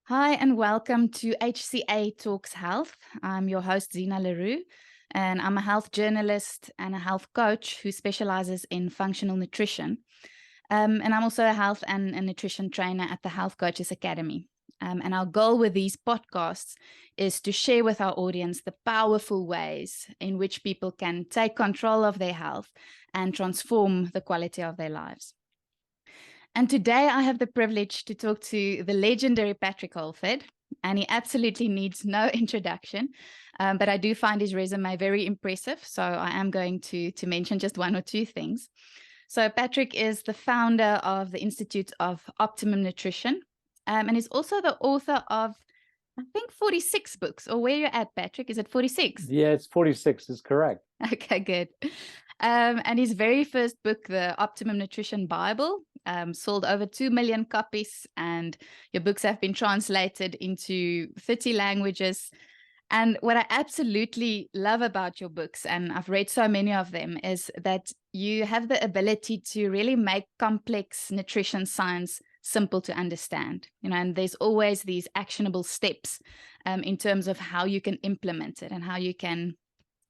Hi, and welcome to HCA Talks Health. I'm your host, Zena, and I'm a health journalist and a health coach who specializes in functional nutrition. And I'm also a health and nutrition trainer at the Health Coaches Academy. And our goal with these podcasts is to share with our audience the powerful ways in which people can take control of their health and transform the quality of their lives. And today I have the privilege to talk to the legendary Patrick Holford, and he absolutely needs no introduction, but I do find his resume very impressive, so I am going to mention just one or two things. So Patrick is the founder of the Institute of Optimum Nutrition, and he's also the author of, I think, 46 books, or where you're at, Patrick, is it 46? Yeah, it's 46 is correct. Okay, good. And his very first book, The Optimum Nutrition Bible, sold over 2 million copies, and your books have been translated into 30 languages. And what I absolutely love about your books, and I've read so many of them, is that you have the ability to really make complex nutrition science simple to understand. And there's always these actionable steps in terms of how you can implement it and how you can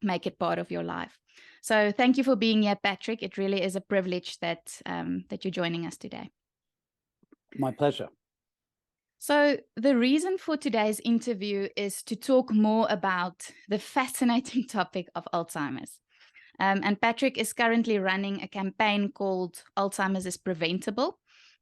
make it part of your life. So thank you for being here, Patrick. It really is a privilege that you're joining us today. My pleasure. So the reason for today's interview is to talk more about the fascinating topic of Alzheimer's. And Patrick is currently running a campaign called Alzheimer's is Preventable,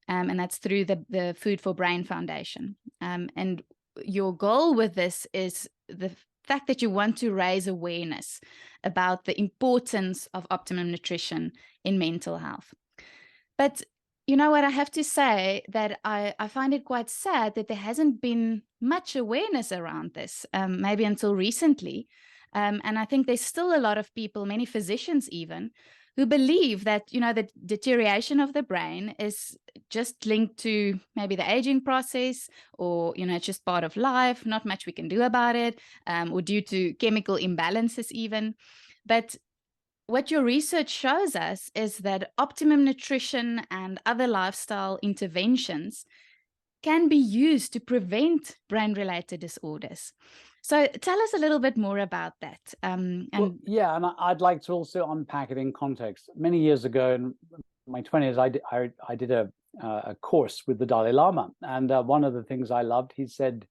and that's through the Food for Brain Foundation. And your goal with this is the fact that you want to raise awareness about the importance of optimum nutrition in mental health. But you know what, I have to say that I find it quite sad that there hasn't been much awareness around this, maybe until recently. And I think there's still a lot of people, many physicians even, who believe that, the deterioration of the brain is just linked to maybe the aging process, or, it's just part of life, not much we can do about it, or due to chemical imbalances even. But what your research shows us is that optimum nutrition and other lifestyle interventions can be used to prevent brain-related disorders. So tell us a little bit more about that. And I'd like to also unpack it in context. Many years ago, in my 20s, I did a course with the Dalai Lama. And one of the things I loved, he said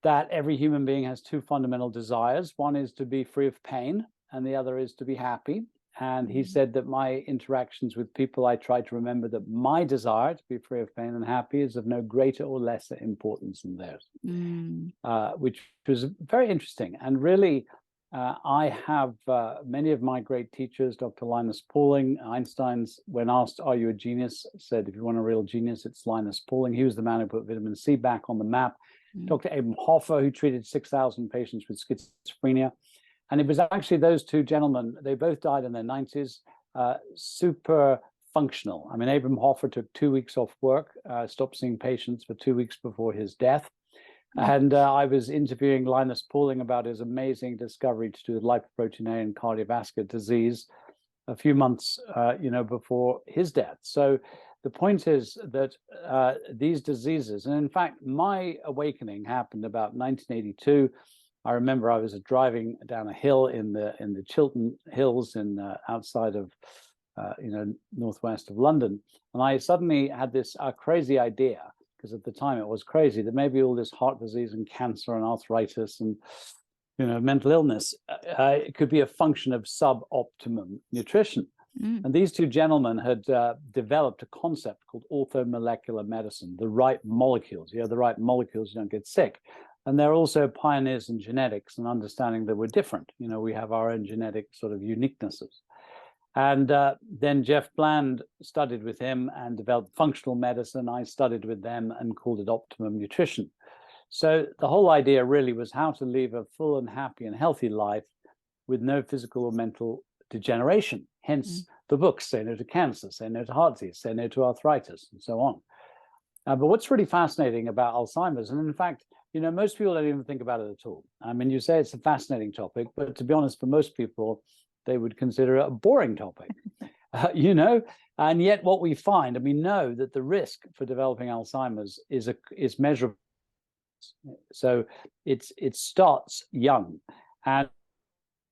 that every human being has two fundamental desires. One is to be free of pain, and the other is to be happy. And he said that my interactions with people, I try to remember that my desire to be free of pain and happy is of no greater or lesser importance than theirs, which was very interesting. And really, I have many of my great teachers, Dr. Linus Pauling, Einstein's, when asked, are you a genius, said, if you want a real genius, it's Linus Pauling. He was the man who put vitamin C back on the map. Dr. Abram Hoffer, who treated 6,000 patients with schizophrenia. And it was actually those two gentlemen, they both died in their 90s, super functional. I mean, Abram Hoffer took 2 weeks off work, stopped seeing patients for 2 weeks before his death. And I was interviewing Linus Pauling about his amazing discovery to do with lipoprotein(a) and cardiovascular disease a few months, before his death. So the point is that these diseases, and in fact, my awakening happened about 1982. I remember I was driving down a hill in the Chiltern Hills outside of northwest of London, and I suddenly had this crazy idea, because at the time it was crazy, that maybe all this heart disease and cancer and arthritis and mental illness it could be a function of suboptimum nutrition. And these two gentlemen had developed a concept called orthomolecular medicine, the right molecules. You have the right molecules, you don't get sick. And they're also pioneers in genetics and understanding that we're different. We have our own genetic sort of uniquenesses. And then Jeff Bland studied with him and developed functional medicine. I studied with them and called it Optimum Nutrition. So the whole idea really was how to live a full and happy and healthy life with no physical or mental degeneration. Hence the books, Say No to Cancer, Say No to Heart Disease, Say No to Arthritis, and so on. But what's really fascinating about Alzheimer's, and in fact, most people don't even think about it at all. I mean, you say it's a fascinating topic, but to be honest, for most people, they would consider it a boring topic, and yet what we find, and we know that the risk for developing Alzheimer's is measurable So it starts young, and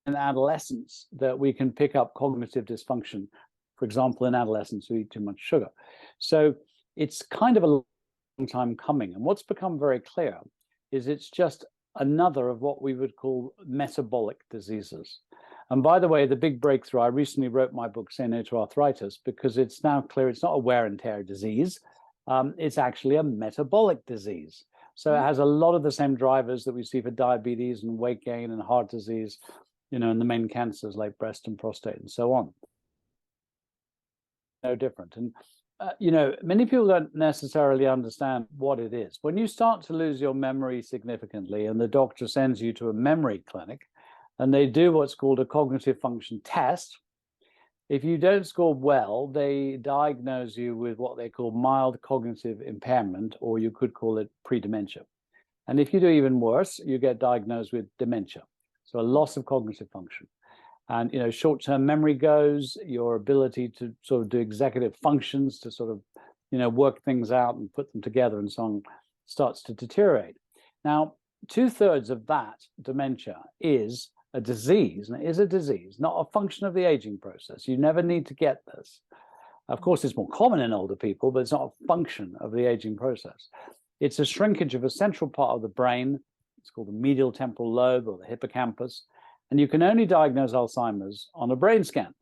in adolescence that we can pick up cognitive dysfunction, for example, in adolescents who eat too much sugar. So it's kind of a long time coming. And what's become very clear is it's just another of what we would call metabolic diseases. And by the way, the big breakthrough, I recently wrote my book, Say No to Arthritis, because it's now clear it's not a wear and tear disease. It's actually a metabolic disease. So it has a lot of the same drivers that we see for diabetes and weight gain and heart disease, and the main cancers like breast and prostate and so on. No different. And, many people don't necessarily understand what it is. When you start to lose your memory significantly and the doctor sends you to a memory clinic and they do what's called a cognitive function test, if you don't score well, they diagnose you with what they call mild cognitive impairment, or you could call it pre-dementia. And if you do even worse, you get diagnosed with dementia. So a loss of cognitive function. And, short-term memory goes, your ability to sort of do executive functions, to sort of, work things out and put them together and so on, starts to deteriorate. Now, 2/3 of that dementia is a disease, and it is a disease, not a function of the aging process. You never need to get this. Of course, it's more common in older people, but it's not a function of the aging process. It's a shrinkage of a central part of the brain. It's called the medial temporal lobe or the hippocampus. And you can only diagnose Alzheimer's on a brain scan.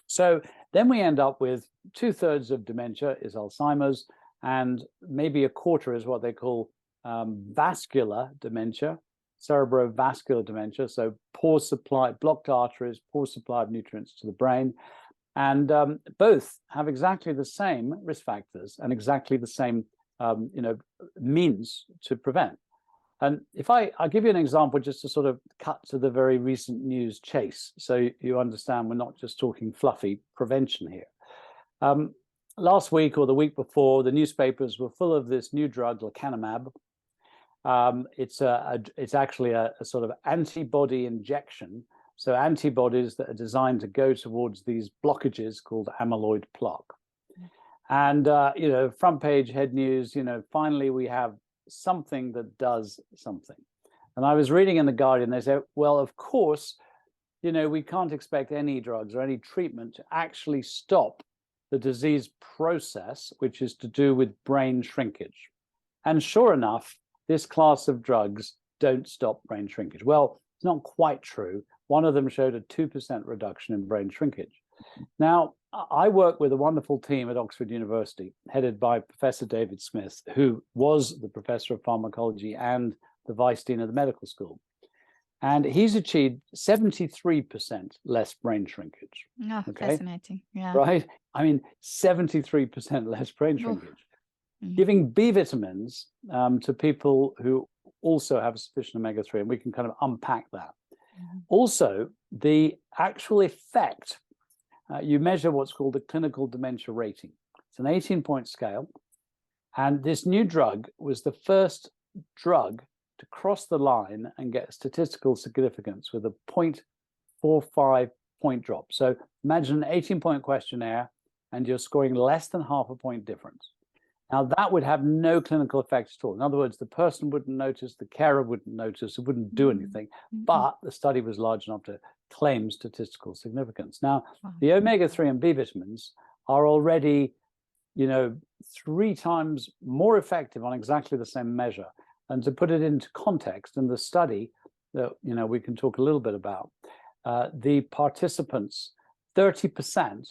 So then we end up with 2/3 of dementia is Alzheimer's, and maybe a quarter is what they call vascular dementia, cerebrovascular dementia. So poor supply, blocked arteries, poor supply of nutrients to the brain. And both have exactly the same risk factors and exactly the same means to prevent. And if I'll give you an example just to sort of cut to the very recent news chase, so you understand we're not just talking fluffy prevention here. Last week or the week before, the newspapers were full of this new drug, lecanemab. It's actually a sort of antibody injection. So antibodies that are designed to go towards these blockages called amyloid plaque. And, front page head news, finally we have something that does something. And I was reading in The Guardian, they say, well, of course, we can't expect any drugs or any treatment to actually stop the disease process, which is to do with brain shrinkage. And sure enough, this class of drugs don't stop brain shrinkage. Well, it's not quite true. One of them showed a 2% reduction in brain shrinkage. Now, I work with a wonderful team at Oxford University, headed by Professor David Smith, who was the professor of pharmacology and the vice dean of the medical school. And he's achieved 73% less brain shrinkage. Oh, okay? Fascinating. Yeah. Right? 73% less brain shrinkage. Giving B vitamins to people who also have sufficient omega-3, and we can kind of unpack that. Also, the actual effect, you measure what's called a clinical dementia rating. It's an 18-point scale. And this new drug was the first drug to cross the line and get statistical significance with a 0.45 point drop. So imagine an 18-point questionnaire and you're scoring less than half a point difference. Now, that would have no clinical effect at all. In other words, the person wouldn't notice, the carer wouldn't notice, it wouldn't do anything, but the study was large enough to claim statistical significance. Now, the omega-3 and B vitamins are already, 3 times more effective on exactly the same measure. And to put it into context, in the study that, we can talk a little bit about, the participants, 30%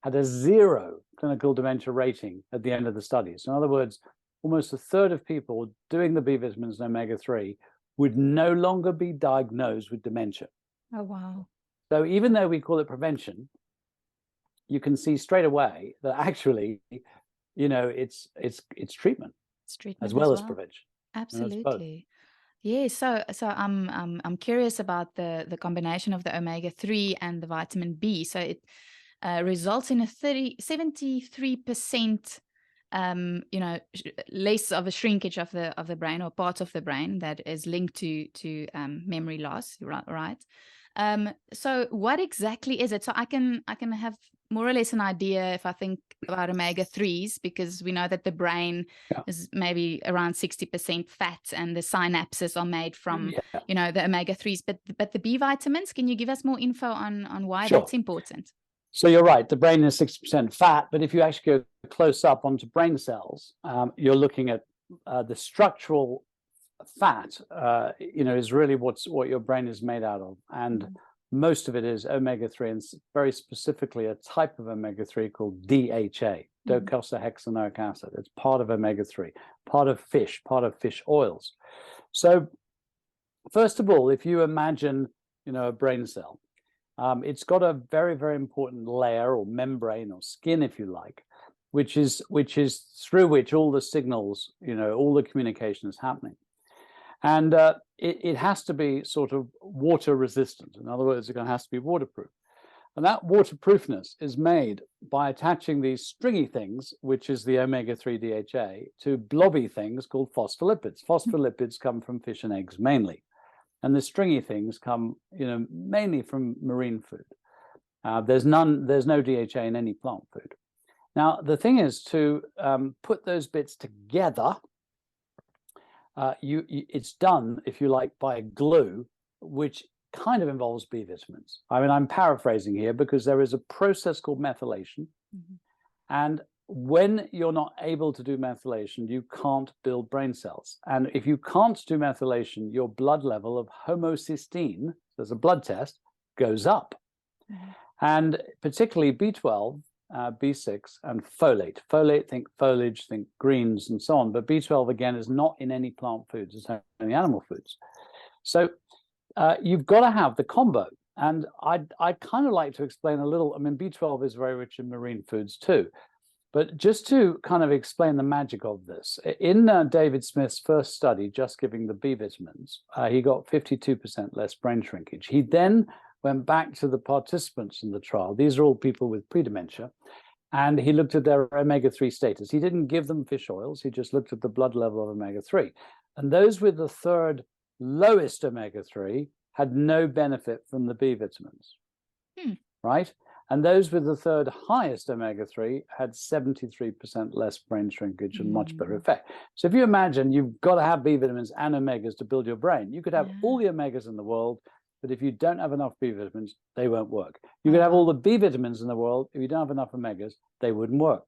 had a 0 clinical dementia rating at the end of the study. So in other words, almost a third of people doing the B vitamins and omega-3 would no longer be diagnosed with dementia. Oh, wow. So even though we call it prevention, you can see straight away that actually, it's treatment. It's treatment as well as prevention. Absolutely. Yeah, so I'm curious about the combination of the omega-3 and the vitamin B. So it results in a 73% less of a shrinkage of the brain, or part of the brain that is linked to memory loss, right? So what exactly is it? So I can have more or less an idea if I think about omega-3s, because we know that the brain is maybe around 60% fat and the synapses are made from, you know, the omega-3s. But the B vitamins, can you give us more info on why that's important? So you're right, the brain is 60% fat, but if you actually go close up onto brain cells, you're looking at the structural fat, you know, is really what your brain is made out of. And most of it is omega-3, and very specifically a type of omega-3 called DHA, docosahexaenoic acid. It's part of omega-3, part of fish oils. So first of all, if you imagine, you know, a brain cell, it's got a very, very important layer or membrane or skin, if you like, which is through which all the signals, you know, all the communication is happening. And it has to be sort of water resistant. In other words, it has to be waterproof. And that waterproofness is made by attaching these stringy things, which is the omega-3 DHA, to blobby things called phospholipids. Phospholipids come from fish and eggs mainly. And the stringy things come, you know, mainly from marine food. There's no DHA in any plant food. Now, the thing is to put those bits together. It's done, if you like, by a glue, which kind of involves B vitamins. I mean, I'm paraphrasing here because there is a process called methylation. And when you're not able to do methylation, you can't build brain cells. And if you can't do methylation, your blood level of homocysteine, there's a blood test, goes up. And particularly B12, B6, and folate. Folate, think foliage, think greens, and so on. But B12, again, is not in any plant foods. It's only animal foods. So you've got to have the combo. And I'd kind of like to explain a little. I mean, B12 is very rich in marine foods too. But just to kind of explain the magic of this, in David Smith's first study, just giving the B vitamins, he got 52% less brain shrinkage. He then went back to the participants in the trial. These are all people with pre-dementia. And he looked at their omega-3 status. He didn't give them fish oils. He just looked at the blood level of omega-3. And those with the third lowest omega-3 had no benefit from the B vitamins, right? And those with the third highest omega-3 had 73% less brain shrinkage and much better effect. So if you imagine you've got to have B vitamins and omegas to build your brain, you could have all the omegas in the world, but if you don't have enough B vitamins, they won't work. You could have all the B vitamins in the world. If you don't have enough omegas, they wouldn't work.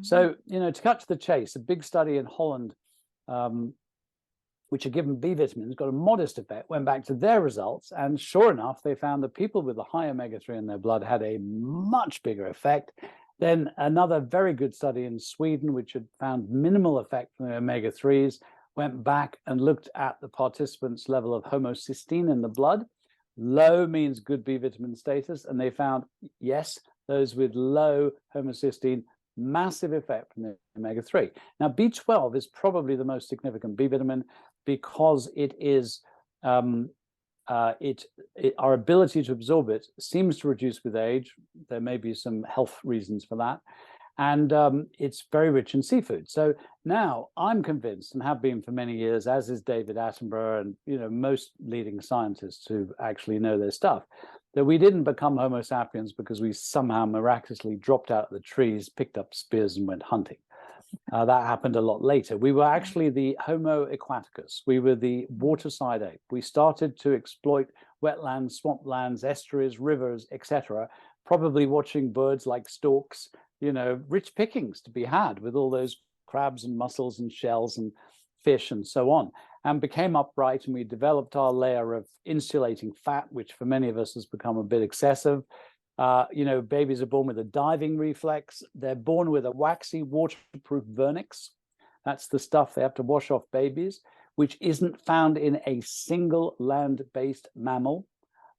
So, you know, to cut to the chase, a big study in Holland, which had given B vitamins, got a modest effect, went back to their results. And sure enough, they found that people with the high omega-3 in their blood had a much bigger effect. Then another very good study in Sweden, which had found minimal effect from the omega-3s, went back and looked at the participants' level of homocysteine in the blood. Low means good B vitamin status, and they found, yes, those with low homocysteine, massive effect from the omega-3. Now, B12 is probably the most significant B vitamin because it is, our ability to absorb it seems to reduce with age. There may be some health reasons for that. And it's very rich in seafood. So now I'm convinced, and have been for many years, as is David Attenborough and, you know, most leading scientists who actually know their stuff, that we didn't become Homo sapiens because we somehow miraculously dropped out of the trees, picked up spears, and went hunting. That happened a lot later. We were actually the Homo aquaticus. We were the waterside ape. We started to exploit wetlands, swamplands, estuaries, rivers, etc., probably watching birds like storks, you know, rich pickings to be had with all those crabs and mussels and shells and fish and so on, and became upright. And we developed our layer of insulating fat, which for many of us has become a bit excessive. You know, babies are born with a diving reflex. They're born with a waxy, waterproof vernix. That's the stuff they have to wash off babies, which isn't found in a single land-based mammal,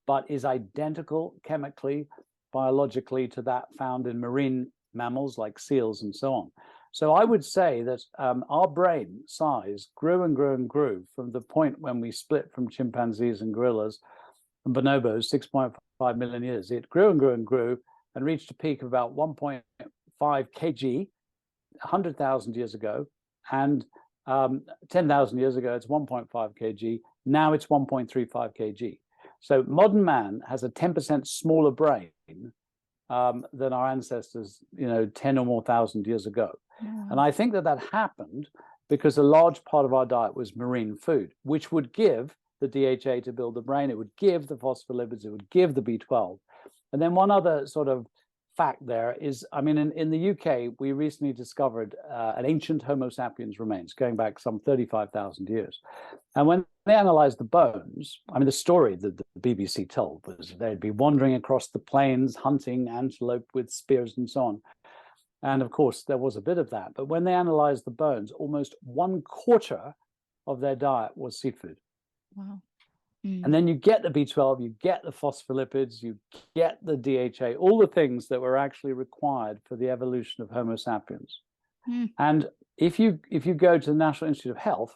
but is identical chemically, biologically to that found in marine mammals like seals and so on. So I would say that our brain size grew and grew and grew from the point when we split from chimpanzees and gorillas and bonobos 6.5 million years. It grew and grew and grew and reached a peak of about 1.5 kg 100,000 years ago. And 10,000 years ago, it's 1.5 kg. Now it's 1.35 kg. So modern man has a 10% smaller brain than our ancestors, 10 or more thousand years ago. Oh, And I think that happened because a large part of our diet was marine food, which would give the DHA to build the brain, it would give the phospholipids, it would give the B12. And then one other sort of fact there is, I mean, in the UK, we recently discovered an ancient Homo sapiens remains going back some 35,000 years. And when they analyzed the bones, I mean, the story that the BBC told was they'd be wandering across the plains, hunting antelope with spears and so on. And of course, there was a bit of that. But when they analyzed the bones, almost 1/4 of their diet was seafood. wow. And then you get the B12, you get the phospholipids, you get the DHA, all the things that were actually required for the evolution of Homo sapiens. And if you go to the National Institute of Health,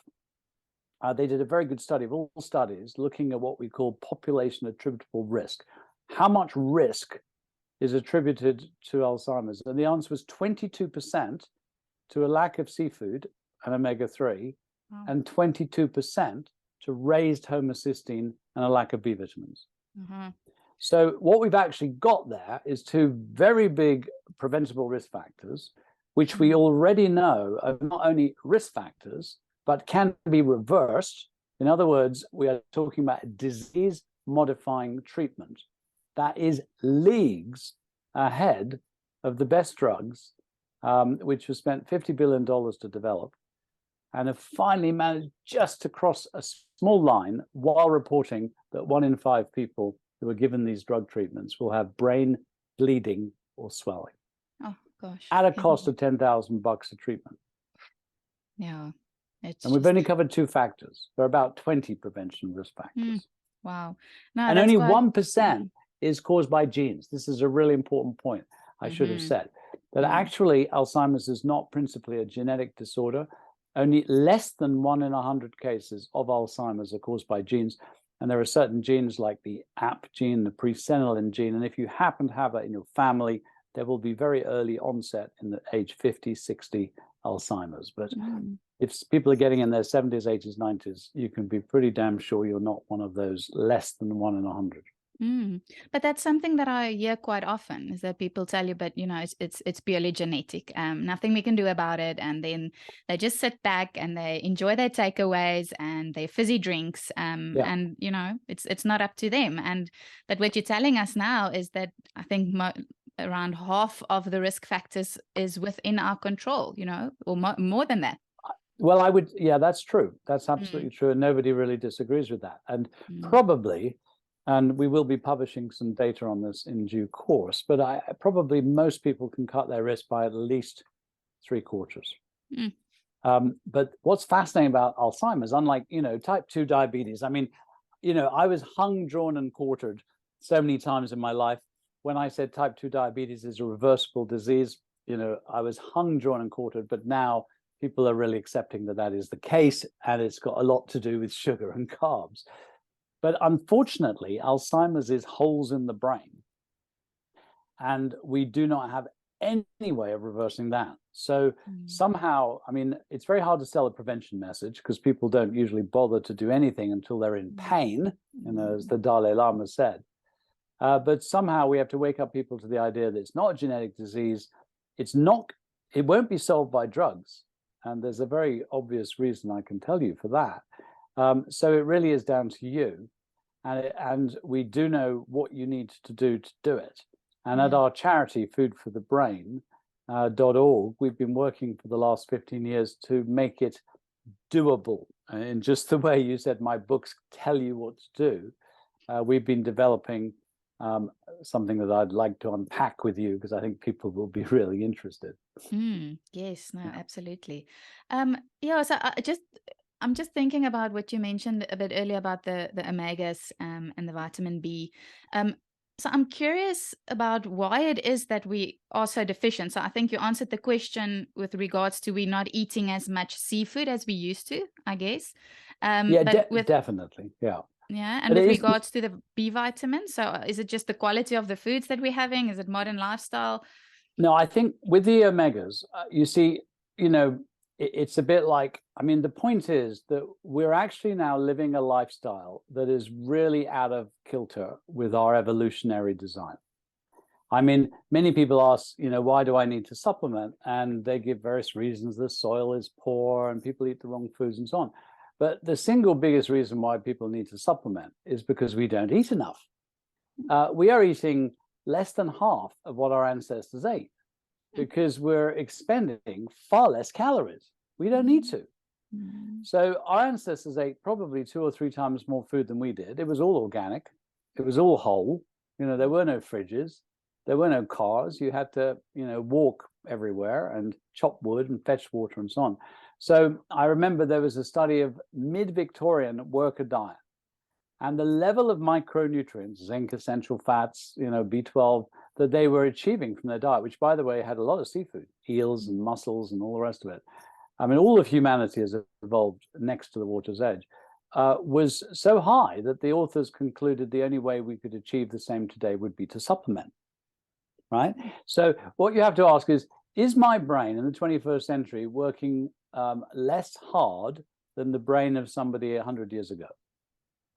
they did a very good study of all studies looking at what we call population attributable risk. How much risk is attributed to Alzheimer's? And the answer was 22% to a lack of seafood and omega-3, Wow. and 22% to raised homocysteine and a lack of B vitamins. So what we've actually got there is two very big preventable risk factors, which we already know are not only risk factors, but can be reversed. In other words, we are talking about disease-modifying treatment that is leagues ahead of the best drugs, which was spent $50 billion to develop, and have finally managed just to cross a small line while reporting that 1 in 5 people who are given these drug treatments will have brain bleeding or swelling. Oh gosh. At a cost of $10,000 a treatment. Yeah. And we've only covered 2 factors. There are about 20 prevention risk factors. Wow. No, and only 1% is caused by genes. This is a really important point I should have said. That actually Alzheimer's is not principally a genetic disorder. Only less than 1 in 100 cases of Alzheimer's are caused by genes. And there are certain genes like the AP gene, the presenilin gene. And if you happen to have that in your family, there will be very early onset in the age 50, 60 Alzheimer's. But if people are getting in their 70s, 80s, 90s, you can be pretty damn sure you're not one of those less than 1 in 100. But that's something that I hear quite often, is that people tell you, but it's purely genetic. Nothing we can do about it. And then they just sit back and they enjoy their takeaways and their fizzy drinks. And it's not up to them. But what you're telling us now is that I think around half of the risk factors is within our control, or more than that. Well, that's true. That's absolutely true. And nobody really disagrees with that. And probably, and we will be publishing some data on this in due course, but probably most people can cut their risk by at least 3/4. But what's fascinating about Alzheimer's, unlike, type 2 diabetes, I mean, I was hung, drawn, and quartered so many times in my life. When I said type 2 diabetes is a reversible disease, I was hung, drawn, and quartered, but now people are really accepting that is the case, and it's got a lot to do with sugar and carbs. But unfortunately, Alzheimer's is holes in the brain, and we do not have any way of reversing that. So somehow, I mean, it's very hard to sell a prevention message because people don't usually bother to do anything until they're in pain, as the Dalai Lama said. But somehow we have to wake up people to the idea that it's not a genetic disease. It won't be solved by drugs. And there's a very obvious reason I can tell you for that. So it really is down to you. And we do know what you need to do it. And at our charity, foodforthebrain.org, we've been working for the last 15 years to make it doable. In just the way you said, my books tell you what to do. We've been developing something that I'd like to unpack with you because I think people will be really interested. Yes, no, absolutely. So I'm just thinking about what you mentioned a bit earlier about the omegas and the vitamin B. So I'm curious about why it is that we are so deficient. So I think you answered the question with regards to we not eating as much seafood as we used to, I guess. Definitely, yeah. Yeah, and with regards to the B vitamins, so is it just the quality of the foods that we're having? Is it modern lifestyle? No, I think with the omegas, you see, it's a bit like, I mean, the point is that we're actually now living a lifestyle that is really out of kilter with our evolutionary design. I mean, many people ask, why do I need to supplement? And they give various reasons. The soil is poor and people eat the wrong foods and so on. But the single biggest reason why people need to supplement is because we don't eat enough. We are eating less than half of what our ancestors ate because we're expending far less calories. We don't need to. So our ancestors ate probably 2 or 3 times more food than we did. It was all organic. It was all whole. There were no fridges. There were no cars. You had to, walk everywhere and chop wood and fetch water and so on. So I remember there was a study of mid-Victorian worker diet, and the level of micronutrients, zinc, essential fats, B12, that they were achieving from their diet, which, by the way, had a lot of seafood, eels and mussels and all the rest of it. I mean, all of humanity has evolved next to the water's edge, was so high that the authors concluded the only way we could achieve the same today would be to supplement, right? So what you have to ask is my brain in the 21st century working less hard than the brain of somebody 100 years ago?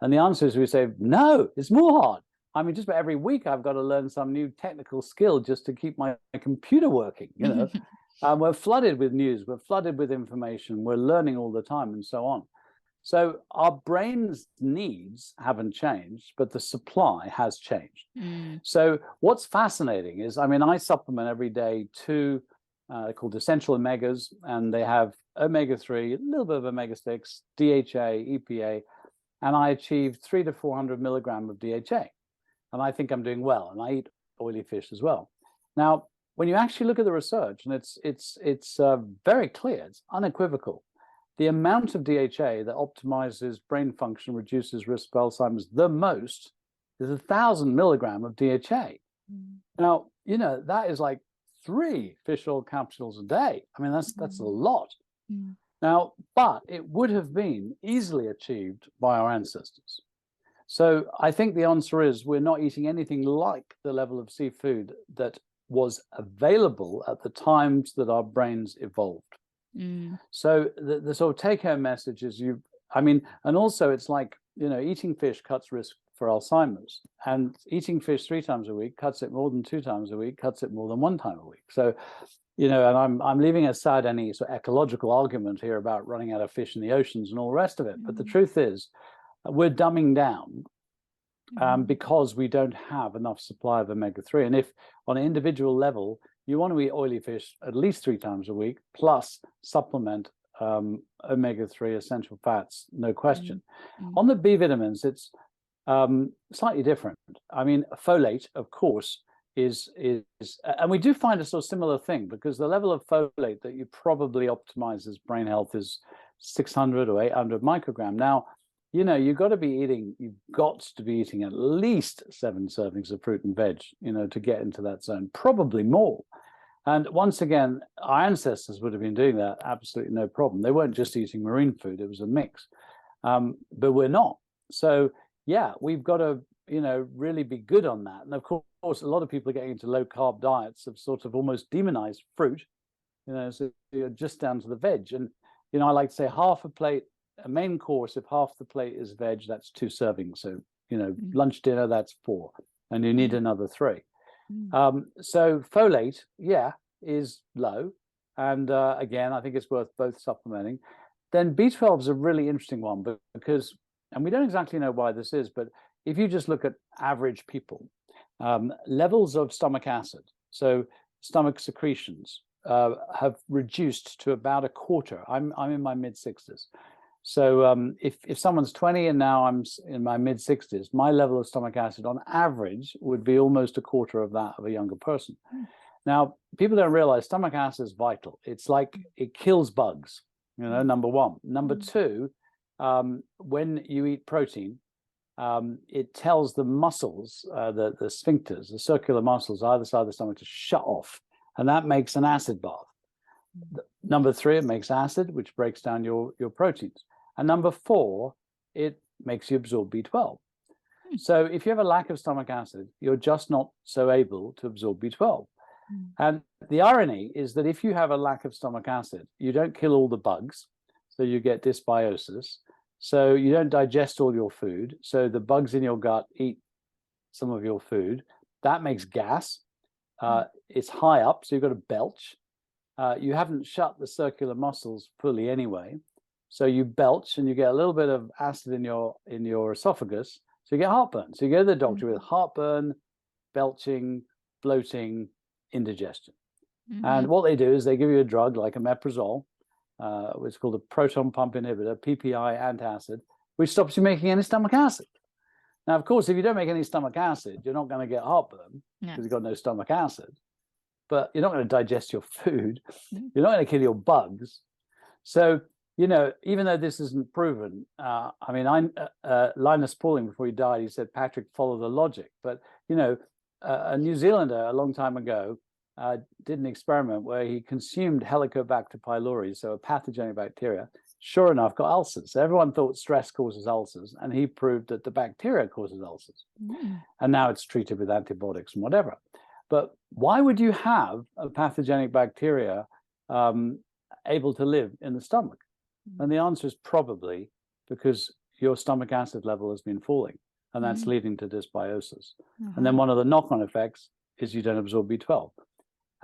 And the answer is we say, no, it's more hard. I mean, just about every week I've got to learn some new technical skill just to keep my computer working, We're flooded with news, we're flooded with information, we're learning all the time and so on. So our brain's needs haven't changed, but the supply has changed. So what's fascinating is, I supplement every day 2 they're called essential omegas, and they have omega-3, a little bit of omega-6, DHA, EPA, and I achieve 300 to 400 milligram of DHA. And I think I'm doing well, and I eat oily fish as well. Now, when you actually look at the research, and it's very clear, it's unequivocal, the amount of DHA that optimizes brain function, reduces risk of Alzheimer's the most is 1,000 milligram of DHA. Now, that is like 3 fish oil capsules a day. I mean, that's a lot. Now, but it would have been easily achieved by our ancestors. So I think the answer is we're not eating anything like the level of seafood that was available at the times that our brains evolved. So the sort of take-home message is and also it's like, eating fish cuts risk for Alzheimer's, and eating fish 3 times a week cuts it more than 2 times a week, cuts it more than 1 time a week. So, and I'm leaving aside any sort of ecological argument here about running out of fish in the oceans and all the rest of it. But the truth is, we're dumbing down because we don't have enough supply of omega-3. And if on an individual level, you want to eat oily fish at least 3 times a week, plus supplement omega-3 essential fats, no question. On the B vitamins, it's slightly different. I mean, folate, of course, is and we do find a sort of similar thing, because the level of folate that you probably optimizes brain health is 600 or 800 microgram. Now, you've got to be eating at least 7 servings of fruit and veg, to get into that zone, probably more. And once again, our ancestors would have been doing that absolutely no problem. They weren't just eating marine food, it was a mix. But we're not. So yeah, we've got to, really be good on that. And of course, a lot of people are getting into low carb diets have sort of almost demonized fruit, so you're just down to the veg. And, I like to say half a plate, a main course, if half the plate is veg, that's 2 servings. So, lunch, dinner, that's 4, and you need another 3. So folate, is low. And again, I think it's worth both supplementing. Then B12 is a really interesting one because, and we don't exactly know why this is, but if you just look at average people, levels of stomach acid, so stomach secretions, have reduced to about a quarter. I'm in my mid-60s. So if someone's 20 and now I'm in my mid-60s, my level of stomach acid on average would be almost a quarter of that of a younger person. Now, people don't realize stomach acid is vital. It's like it kills bugs, number 1. Number 2, when you eat protein, it tells the muscles, the sphincters, the circular muscles either side of the stomach to shut off, and that makes an acid bath. Number 3, it makes acid, which breaks down your proteins. And number 4, it makes you absorb B12. So if you have a lack of stomach acid, you're just not so able to absorb B12. And the irony is that if you have a lack of stomach acid, you don't kill all the bugs, so you get dysbiosis. So you don't digest all your food. So the bugs in your gut eat some of your food. That makes gas. It's high up, so you've got to belch. You haven't shut the circular muscles fully anyway, so you belch and you get a little bit of acid in your esophagus, so you get heartburn. So you go to the doctor with heartburn, belching, bloating, indigestion. And what they do is they give you a drug like omeprazole, which is called a proton pump inhibitor, PPI antacid, which stops you making any stomach acid. Now, of course, if you don't make any stomach acid, you're not going to get heartburn because you've got no stomach acid. But you're not going to digest your food. You're not going to kill your bugs. So, you know, even though this isn't proven, I mean, Linus Pauling, before he died, he said, Patrick, follow the logic. But, you know, a New Zealander a long time ago did an experiment where he consumed Helicobacter pylori, so a pathogenic bacteria, sure enough, got ulcers. So everyone thought stress causes ulcers, and he proved that the bacteria causes ulcers. And now it's treated with antibiotics and whatever. But why would you have a pathogenic bacteria able to live in the stomach? And the answer is probably because your stomach acid level has been falling, and that's leading to dysbiosis. And then one of the knock-on effects is you don't absorb B12.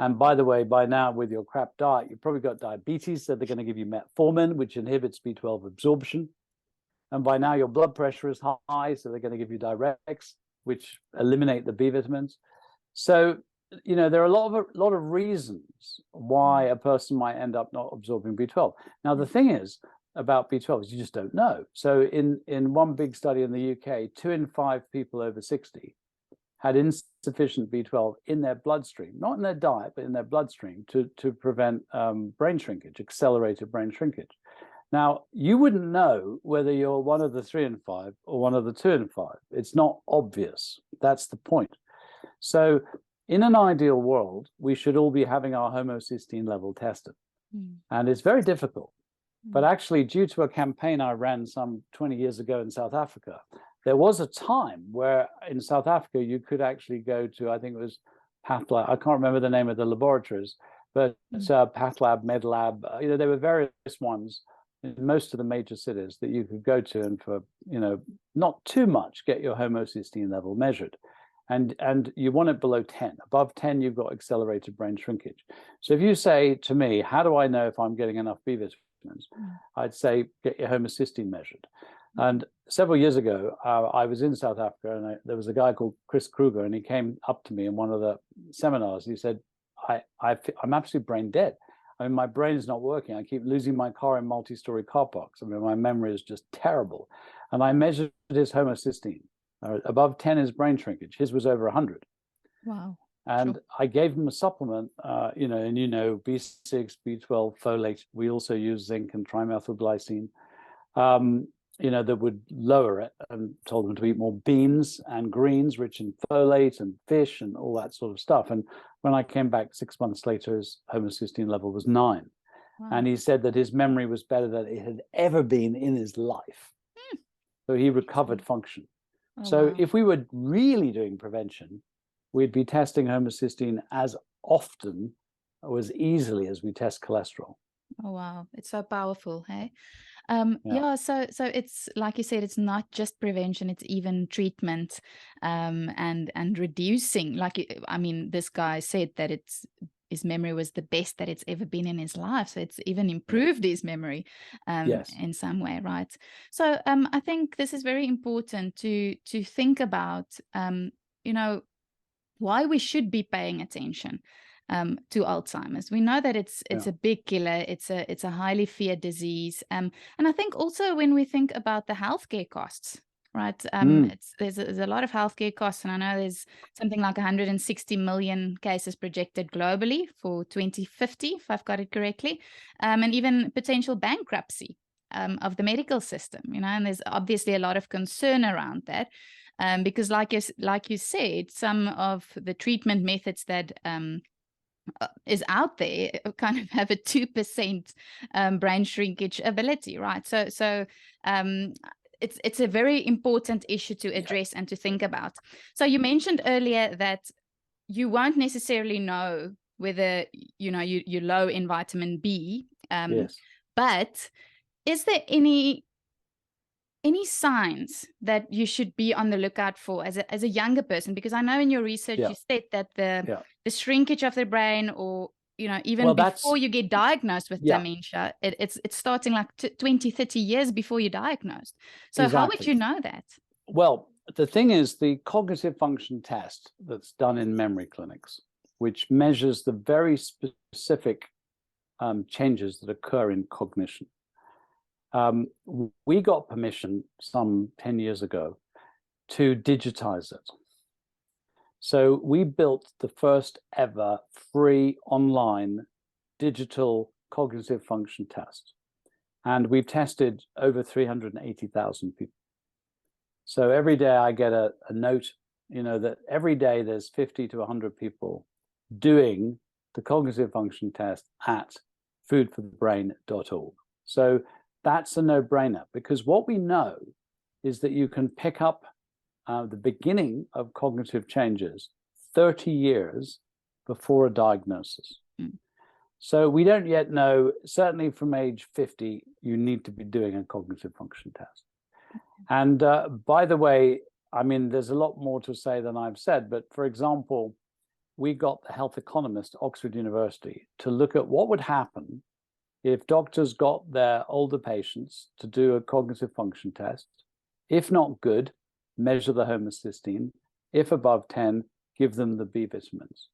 And by the way, by now with your crap diet, you've probably got diabetes, so they're going to give you metformin, which inhibits B12 absorption. And by now your blood pressure is high, so they're going to give you diuretics, which eliminate the B vitamins. So, you know, there are a lot of reasons why a person might end up not absorbing B12. Now, the thing is about B12 is you just don't know. So in one big study in the UK, 2 in 5 people over 60 had insufficient B12 in their bloodstream, not in their diet, but in their bloodstream to prevent brain shrinkage, accelerated brain shrinkage. Now, you wouldn't know whether you're one of the 3 in 5 or one of the 2 in 5. It's not obvious. That's the point. So in an ideal world, we should all be having our homocysteine level tested. And it's very difficult. But actually, due to a campaign I ran some 20 years ago in South Africa, there was a time where in South Africa, you could actually go to, I think it was PathLab, I can't remember the name of the laboratories, but PathLab, MedLab, you know, there were various ones in most of the major cities that you could go to and for, you know, not too much, get your homocysteine level measured. And you want it below 10. Above 10, you've got accelerated brain shrinkage. So if you say to me, how do I know if I'm getting enough B vitamins? I'd say, get your homocysteine measured. And several years ago, I was in South Africa, and there was a guy called Chris Kruger, and he came up to me in one of the seminars. He said, I'm absolutely brain dead. I mean, my brain is not working. I keep losing my car in multi-story car parks. I mean, my memory is just terrible. And I measured his homocysteine. Above 10 is brain shrinkage. His was over 100. Wow. And I gave him a supplement, you know, and you know, B6, B12, folate. We also use zinc and trimethylglycine, you know, that would lower it, and told him to eat more beans and greens rich in folate and fish and all that sort of stuff. And when I came back 6 months later, his homocysteine level was 9. Wow. And he said that his memory was better than it had ever been in his life. So he recovered function. So if we were really doing prevention, we'd be testing homocysteine as often or as easily as we test cholesterol. Oh, wow. It's so powerful, hey? So it's like you said, it's not just prevention, it's even treatment, and reducing, like, I mean, this guy said that his memory was the best that it's ever been in his life. So it's even improved his memory in some way, right? So I think this is very important to think about, you know, why we should be paying attention to Alzheimer's. We know that it's a big killer. It's a highly feared disease. And I think also when we think about the healthcare costs, right? There's a lot of healthcare costs, and I know there's something like 160 million cases projected globally for 2050, if I've got it correctly, and even potential bankruptcy of the medical system, you know, and there's obviously a lot of concern around that. Because like you said, some of the treatment methods that is out there kind of have a 2% brain shrinkage ability, right? So it's a very important issue to address and to think about. So you mentioned earlier that you won't necessarily know whether, you know, you're low in vitamin B, but is there any signs that you should be on the lookout for as a younger person? Because I know in your research you said that the the shrinkage of the brain, or even Well, before you get diagnosed with yeah, dementia, it's starting like 20, 30 years before you're diagnosed. So how would exactly. you know that? Well, the thing is, the cognitive function test that's done in memory clinics, which measures the very specific changes that occur in cognition. We got permission some 10 years ago to digitize it. So we built the first ever free online digital cognitive function test. And we've tested over 380,000 people. So every day I get a note, that every day there's 50 to 100 people doing the cognitive function test at foodforthebrain.org. So that's a no-brainer, because what we know is that you can pick up the beginning of cognitive changes 30 years before a diagnosis. So we don't yet know, certainly from age 50, you need to be doing a cognitive function test. And by the way, I mean, there's a lot more to say than I've said, but for example, we got the health economist at Oxford University to look at what would happen if doctors got their older patients to do a cognitive function test. If not good, measure the homocysteine. If above 10, give them the B vitamins.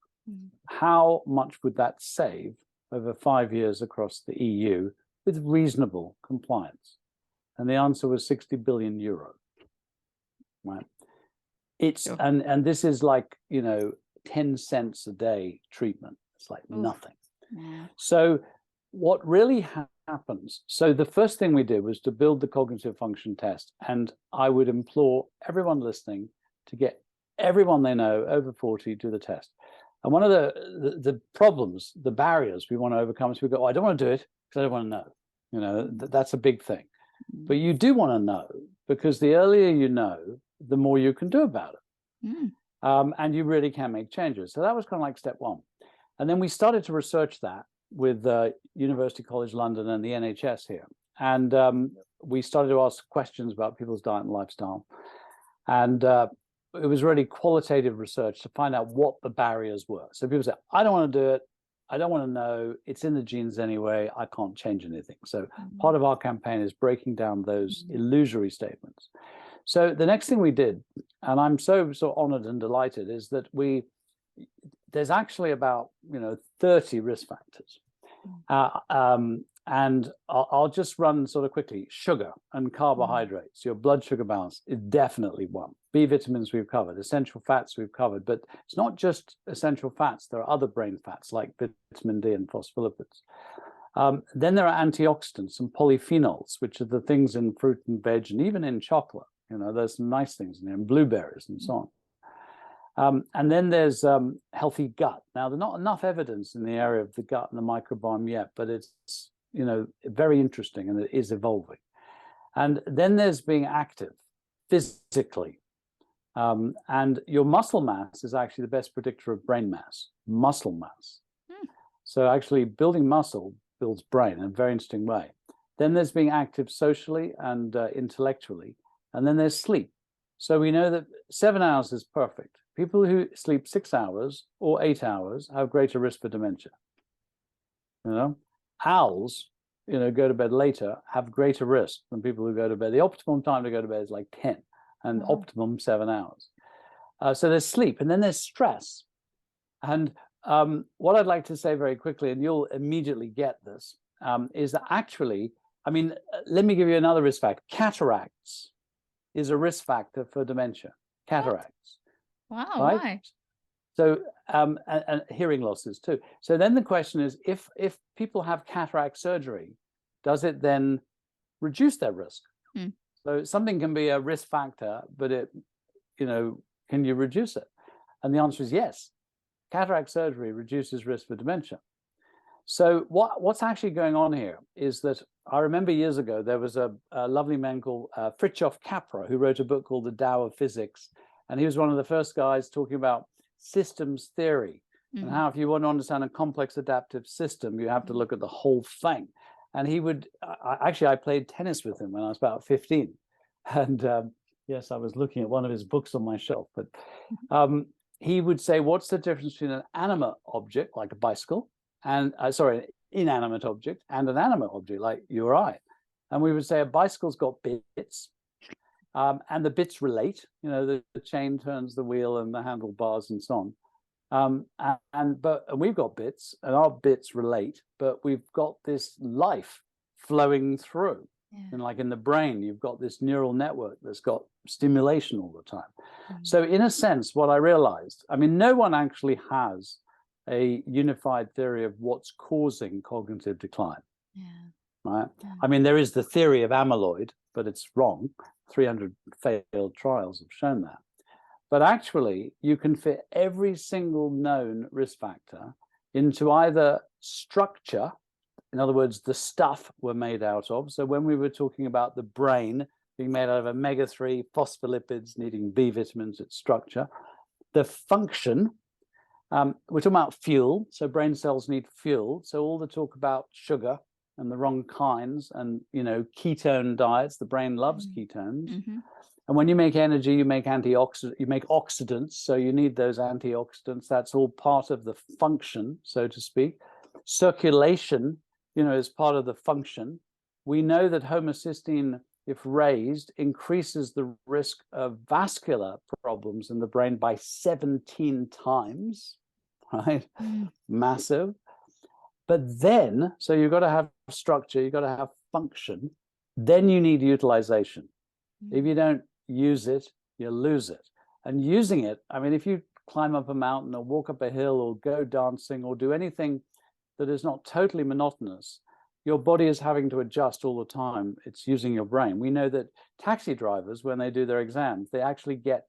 How much would that save over 5 years across the EU with reasonable compliance? And the answer was 60 billion euro. Right? It's sure. and this is like 10 cents a day treatment. It's like nothing. Yeah. So what really happens? So the first thing we did was to build the cognitive function test, and I would implore everyone listening to get everyone they know over 40 do the test. And one of the problems, the barriers we want to overcome is we go, I don't want to do it because I don't want to know. That's a big thing. But you do want to know, because the earlier you know, the more you can do about it. And you really can make changes. So that was kind of like step one. And then we started to research that with University College London and the NHS here. And we started to ask questions about people's diet and lifestyle. And it was really qualitative research to find out what the barriers were. So people say, I don't want to do it. I don't want to know. It's in the genes anyway. I can't change anything. So part of our campaign is breaking down those illusory statements. So the next thing we did, and I'm so honored and delighted, is that there's actually about 30 risk factors. And I'll just run sort of quickly. Sugar and carbohydrates, your blood sugar balance is definitely one. B vitamins we've covered, essential fats we've covered, but it's not just essential fats. There are other brain fats like vitamin D and phospholipids. Then there are antioxidants and polyphenols, which are the things in fruit and veg and even in chocolate. There's some nice things in there, and blueberries and so on. And then there's healthy gut. Now, there's not enough evidence in the area of the gut and the microbiome yet, but it's very interesting, and it is evolving. And then there's being active physically. And your muscle mass is actually the best predictor of brain mass, muscle mass. So actually building muscle builds brain in a very interesting way. Then there's being active socially and intellectually. And then there's sleep. So we know that 7 hours is perfect. People who sleep 6 hours or 8 hours have greater risk for dementia. Owls, go to bed later, have greater risk than people who go to bed. The optimum time to go to bed is like 10, and optimum 7 hours. So there's sleep, and then there's stress. And what I'd like to say very quickly, and you'll immediately get this, is that actually, let me give you another risk factor. Cataracts is a risk factor for dementia. Cataracts. Wow, right? Why? So, and hearing losses too. So then the question is, if people have cataract surgery, does it then reduce their risk? So something can be a risk factor, but can you reduce it? And the answer is yes. Cataract surgery reduces risk for dementia. So what's actually going on here is that I remember years ago, there was a lovely man called Fritjof Capra, who wrote a book called The Tao of Physics. And he was one of the first guys talking about systems theory and how if you want to understand a complex adaptive system, you have to look at the whole thing. And he would, I played tennis with him when I was about 15. And yes, I was looking at one of his books on my shelf. But he would say, what's the difference between an animate object like a bicycle and inanimate object and an animate object like you or I? And we would say a bicycle's got bits, and the bits relate. You know, the chain turns the wheel and the handlebars and so on. But we've got bits, and our bits relate, but we've got this life flowing through. Yeah. And like in the brain, you've got this neural network that's got stimulation all the time. So in a sense, what I realized, I mean, no one actually has a unified theory of what's causing cognitive decline. Yeah. Right? Yeah. I mean, there is the theory of amyloid, but it's wrong. 300 failed trials have shown that. But actually, you can fit every single known risk factor into either structure, in other words, the stuff we're made out of. So when we were talking about the brain being made out of omega-3 phospholipids, needing B vitamins, its structure, the function, we're talking about fuel. So brain cells need fuel. So all the talk about sugar and the wrong kinds, and ketone diets, the brain loves ketones. Mm-hmm. And when you make energy, you make antioxidants, you make oxidants, so you need those antioxidants. That's all part of the function, so to speak. Circulation, is part of the function. We know that homocysteine, if raised, increases the risk of vascular problems in the brain by 17 times, right? Mm. Massive. But then, so you've got to have structure, you've got to have function, then you need utilization. Mm. If you don't use it, you lose it. And using it, I mean, if you climb up a mountain or walk up a hill or go dancing or do anything that is not totally monotonous, your body is having to adjust all the time. It's using your brain. We know that taxi drivers, when they do their exams, they actually get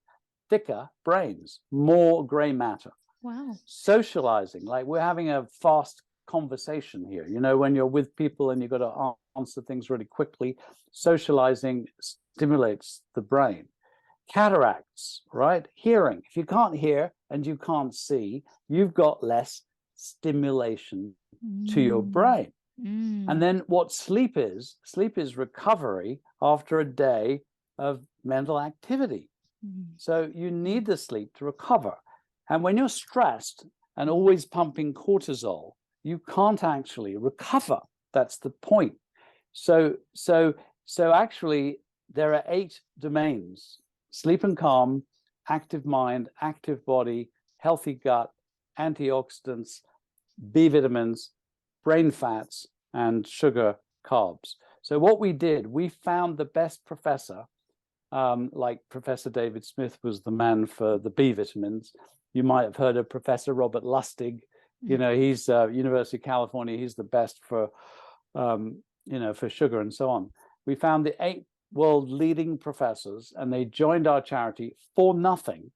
thicker brains, more gray matter. Wow. Socializing, like we're having a fast conversation here. When you're with people and you've got to answer things really quickly, socializing stimulates the brain. Cataracts, right? Hearing. If you can't hear and you can't see, you've got less stimulation to your brain. And then what sleep is recovery after a day of mental activity. So you need the sleep to recover. And when you're stressed and always pumping cortisol, you can't actually recover. That's the point. So actually, there are 8 domains: sleep and calm, active mind, active body, healthy gut, antioxidants, B vitamins, brain fats, and sugar carbs. So what we did, we found the best professor, like Professor David Smith was the man for the B vitamins. You might have heard of Professor Robert Lustig. He's University of California. He's the best for, for sugar and so on. We found the 8 world leading professors, and they joined our charity for nothing,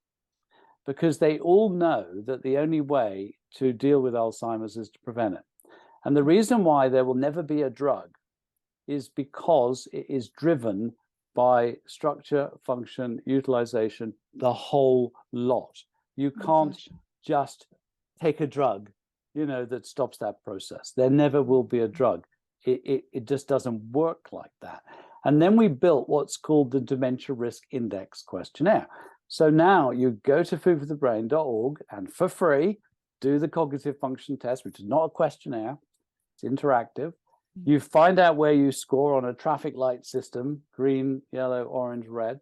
because they all know that the only way to deal with Alzheimer's is to prevent it. And the reason why there will never be a drug is because it is driven by structure, function, utilization, the whole lot. You can't just take a drug, that stops that process. There never will be a drug. It just doesn't work like that. And then we built what's called the Dementia Risk Index questionnaire. So now you go to foodforthebrain.org and for free, do the cognitive function test, which is not a questionnaire, it's interactive. You find out where you score on a traffic light system, green, yellow, orange, red,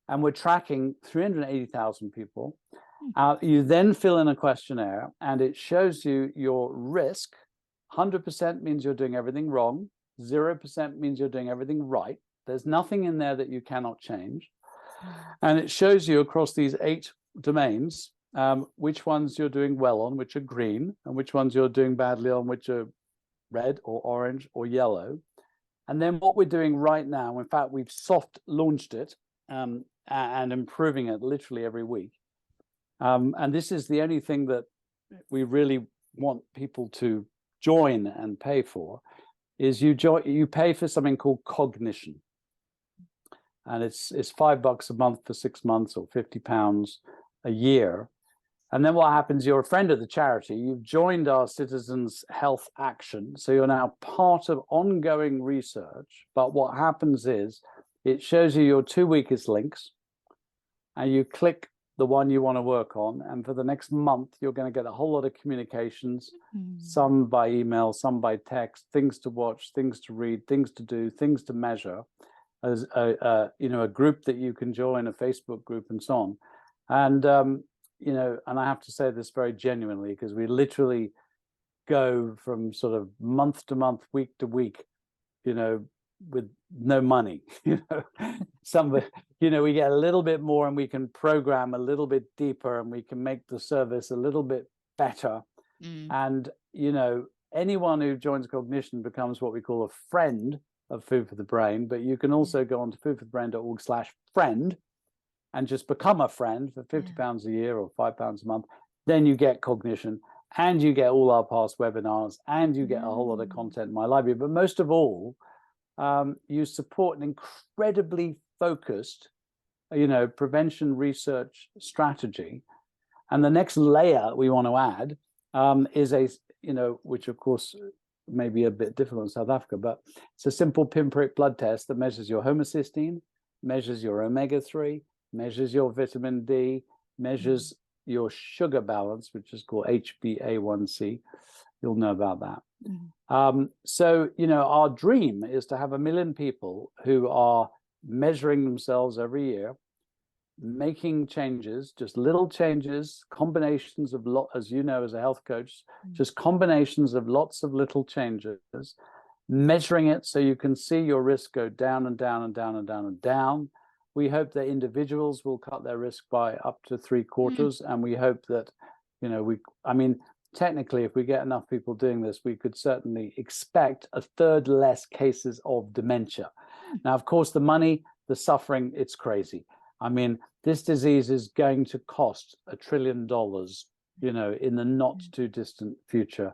and we're tracking 380,000 people. You then fill in a questionnaire, and it shows you your risk. 100% means you're doing everything wrong. 0% means you're doing everything right. There's nothing in there that you cannot change. And it shows you across these 8 domains, which ones you're doing well on, which are green, and which ones you're doing badly on, which are red or orange or yellow. And then what we're doing right now, in fact, we've soft launched it and improving it literally every week. And this is the only thing that we really want people to join and pay for, is you pay for something called cognition. And it's $5 a month for 6 months, or £50 a year. And then what happens, you're a friend of the charity, you've joined our Citizens Health Action, so you're now part of ongoing research. But what happens is it shows you your 2 weakest links, and you click the one you want to work on. And for the next month, you're going to get a whole lot of communications, some by email, some by text, things to watch, things to read, things to do, things to measure, as a group that you can join, a Facebook group, and so on. And and I have to say this very genuinely, because we literally go from sort of month to month, week to week, with no money. We get a little bit more, and we can program a little bit deeper, and we can make the service a little bit better. And anyone who joins Cognition becomes what we call a friend of Food for the Brain. But you can also go on to foodforthebrain.org/friend and just become a friend for £50 a year or £5 a month. Then you get Cognition, and you get all our past webinars, and you get a whole lot of content in my library. But most of all, you support an incredibly focused, prevention research strategy. And the next layer we want to add is which of course may be a bit difficult in South Africa, but it's a simple pinprick blood test that measures your homocysteine, measures your omega-3, measures your vitamin D, measures your sugar balance, which is called HbA1c. You'll know about that. So, our dream is to have 1 million people who are measuring themselves every year, making changes, just little changes, combinations of as you know, as a health coach, just combinations of lots of little changes, measuring it so you can see your risk go down and down and down and down and down. We hope that individuals will cut their risk by up to 3/4, and we hope that, technically, if we get enough people doing this, we could certainly expect 1/3 less cases of dementia. Now, of course, the money, the suffering, it's crazy. This disease is going to cost $1 trillion, in the not too distant future,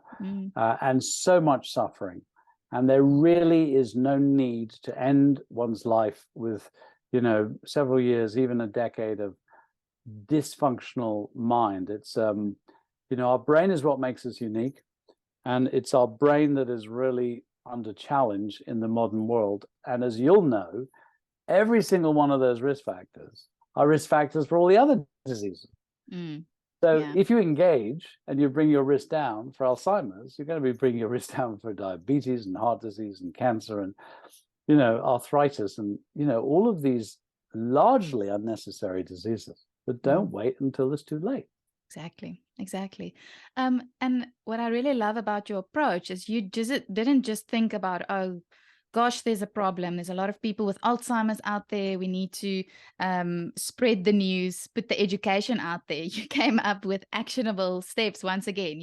and so much suffering. And there really is no need to end one's life with, several years, even a decade of dysfunctional mind. It's, our brain is what makes us unique, and it's our brain that is really under challenge in the modern world. And as you'll know, every single one of those risk factors are risk factors for all the other diseases. If you engage and you bring your risk down for Alzheimer's, you're going to be bringing your risk down for diabetes and heart disease and cancer and, arthritis and, all of these largely unnecessary diseases. But don't wait until it's too late. Exactly. And what I really love about your approach is you didn't just think about, oh gosh, there's a problem. There's a lot of people with Alzheimer's out there. We need to spread the news, put the education out there. You came up with actionable steps once again.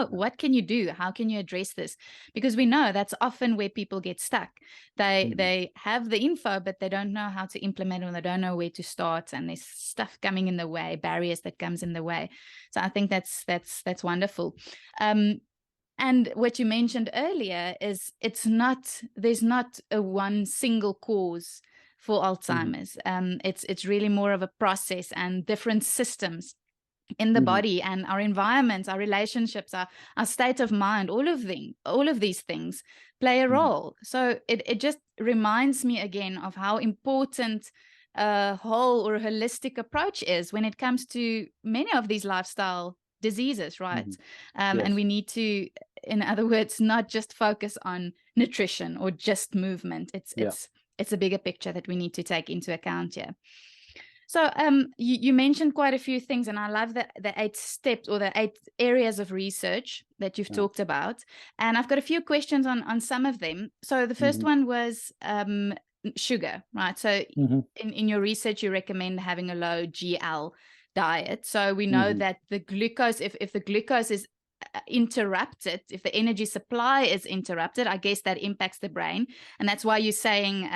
What can you do? How can you address this? Because we know that's often where people get stuck. They have the info, but they don't know how to implement it, or they don't know where to start. And there's stuff coming in the way, barriers that comes in the way. So I think that's wonderful. And what you mentioned earlier is there's not a one single cause for Alzheimer's. It's really more of a process and different systems in the body and our environment, our relationships, our state of mind, all of these things play a role. So it just reminds me again of how important a whole or a holistic approach is when it comes to many of these lifestyle diseases, right? Yes. And we need to, in other words, not just focus on nutrition or just movement. It's a bigger picture that we need to take into account here. So you mentioned quite a few things, and I love the 8 steps or the 8 areas of research that you've talked about. And I've got a few questions on some of them. So the first one was sugar, right? So in your research, you recommend having a low GL diet. So we know that the glucose, if the glucose is interrupted, if the energy supply is interrupted, I guess that impacts the brain. And that's why you're saying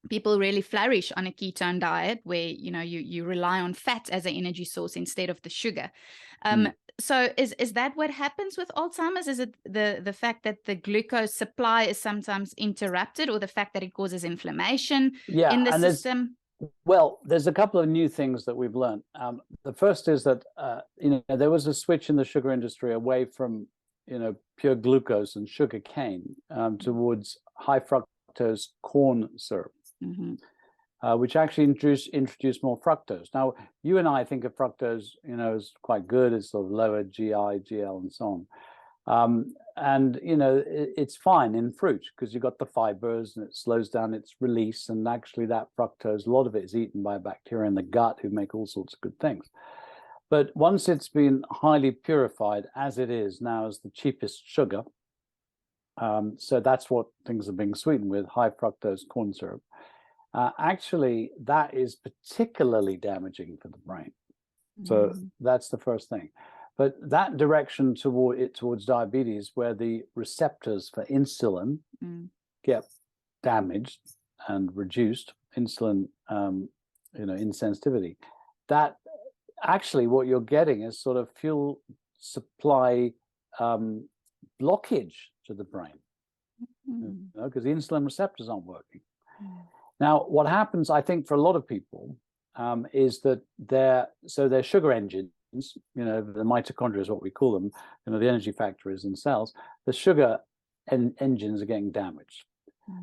people really flourish on a ketone diet where, you rely on fat as an energy source instead of the sugar. So is that what happens with Alzheimer's? Is it the fact that the glucose supply is sometimes interrupted, or the fact that it causes inflammation in the system? Well, there's a couple of new things that we've learned. The first is that, there was a switch in the sugar industry away from, pure glucose and sugar cane towards high fructose corn syrup. which actually introduce more fructose. Now, you and I think of fructose, as quite good. It's sort of lower GI, GL, and so on. And it's fine in fruit because you've got the fibers and it slows down its release. And actually, that fructose, a lot of it is eaten by bacteria in the gut who make all sorts of good things. But once it's been highly purified, as it is now, as the cheapest sugar, so that's what things are being sweetened with, high fructose corn syrup. Actually, that is particularly damaging for the brain. So that's the first thing. But that direction towards diabetes, where the receptors for insulin get damaged and reduced, insulin, insensitivity, that actually what you're getting is sort of fuel supply blockage to the brain, because the insulin receptors aren't working. Now, what happens, I think, for a lot of people is that their sugar engines, the mitochondria is what we call them, the energy factories in cells, the sugar engines are getting damaged.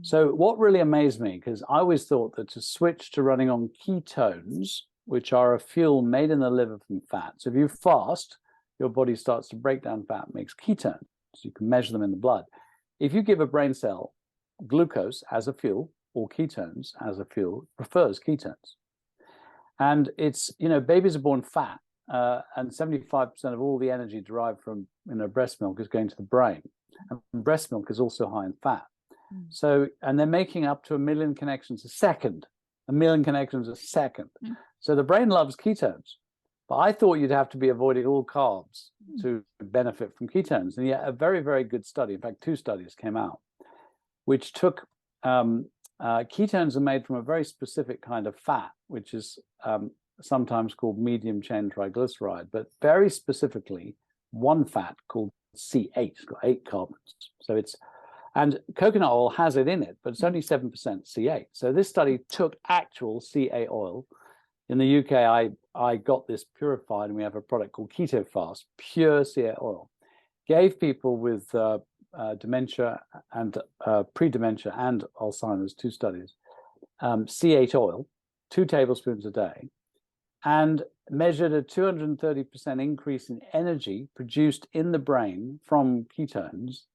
So what really amazed me, because I always thought that to switch to running on ketones, which are a fuel made in the liver from fat. So if you fast, your body starts to break down fat, makes ketones. So you can measure them in the blood. If you give a brain cell glucose as a fuel, or ketones as a fuel, prefers ketones. And it's, babies are born fat, and 75% of all the energy derived from breast milk is going to the brain. And breast milk is also high in fat. So, and they're making up to 1 million connections a second. 1 million connections a second. So the brain loves ketones. But I thought you'd have to be avoiding all carbs to benefit from ketones. And yet a very, very good study, in fact, 2 studies came out, which took ketones are made from a very specific kind of fat, which is sometimes called medium chain triglyceride, but very specifically one fat called C8. It's got 8 carbons. So and coconut oil has it in it, but it's only 7% C8. So this study took actual C8 oil. In the UK, I got this purified, and we have a product called Keto Fast, pure C8 oil. Gave people with dementia and pre-dementia and Alzheimer's, 2 studies, C8 oil, 2 tablespoons a day, and measured a 230% increase in energy produced in the brain from ketones,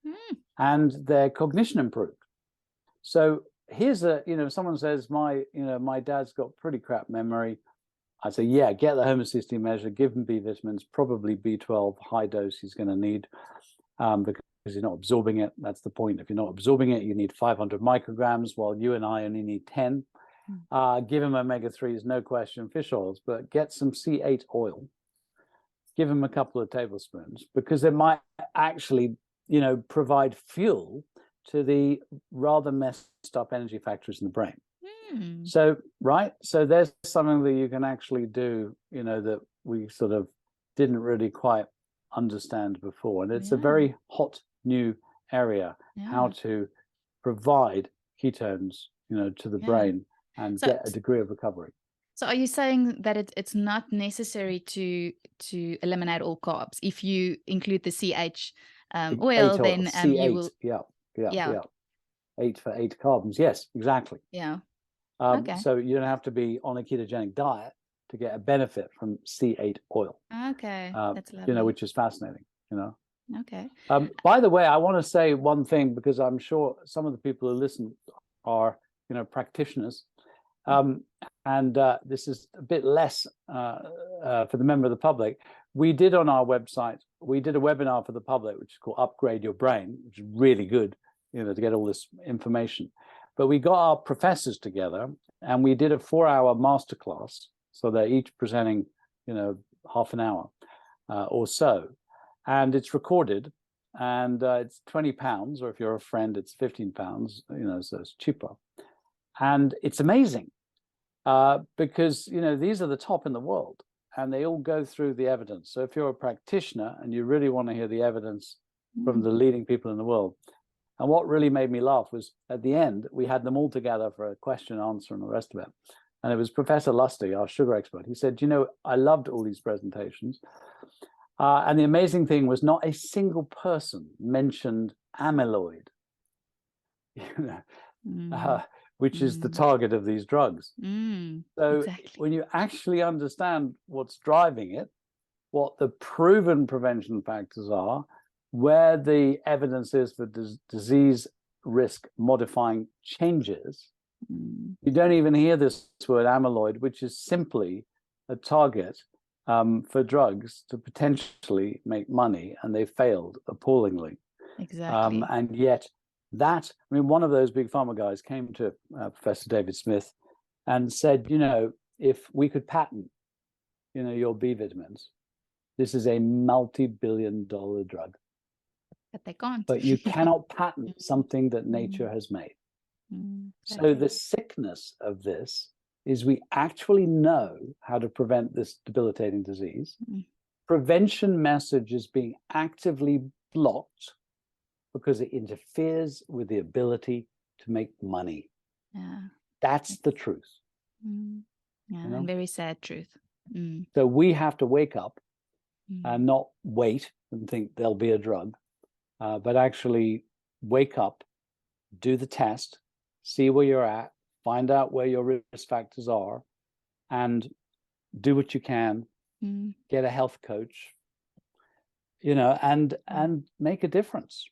and their cognition improved. So here's someone says, my dad's got pretty crap memory. I say, yeah, get the homocysteine measure, give him B vitamins, probably B12, high dose he's going to need, because you're not absorbing it. That's the point. If you're not absorbing it, you need 500 micrograms, while you and I only need 10. Give him omega-3s, no question, fish oils, but get some C8 oil. Give him a couple of tablespoons, because it might actually, provide fuel to the rather messed up energy factories in the brain. So, right. So there's something that you can actually do, that we sort of didn't really quite understand before. And it's a very hot new area, how to provide ketones, to the brain and get a degree of recovery. So are you saying that it's not necessary to eliminate all carbs? If you include the CH oil, then C8, you will... Yeah. 8 for 8 carbons. Yes, exactly. Yeah. So you don't have to be on a ketogenic diet to get a benefit from C8 oil. Okay, that's lovely. Which is fascinating, Okay. By the way, I want to say one thing, because I'm sure some of the people who listen are, practitioners. And this is a bit less for the member of the public. We did on our website, we did a webinar for the public, which is called Upgrade Your Brain, which is really good, to get all this information. But we got our professors together and we did a 4-hour masterclass. So they're each presenting, half an hour or so. And it's recorded, and it's £20, or if you're a friend, it's £15, so it's cheaper. And it's amazing because, these are the top in the world, and they all go through the evidence. So if you're a practitioner and you really want to hear the evidence from the leading people in the world. And what really made me laugh was at the end, we had them all together for a question and answer and the rest of it. And it was Professor Lustig, our sugar expert. He said, I loved all these presentations. And the amazing thing was not a single person mentioned amyloid, which is the target of these drugs. So exactly. when you actually understand what's driving it, what the proven prevention factors are, where the evidence is for disease risk modifying changes, you don't even hear this word amyloid, which is simply a target for drugs to potentially make money, and they failed appallingly. Exactly. And yet that, I mean, one of those big pharma guys came to Professor David Smith and said, you know, if we could patent, you know, your B vitamins, this is a multi-billion-dollar drug. But they can't. But you cannot patent something that nature has made. So the sickness of this is we actually know how to prevent this debilitating disease. Prevention message is being actively blocked because it interferes with the ability to make money. That's the truth. Yeah, you know? and very sad truth. So we have to wake up and not wait and think there'll be a drug, but actually wake up, do the test, see where you're at, find out where your risk factors are, and do what you can, get a health coach, you know, and make a difference.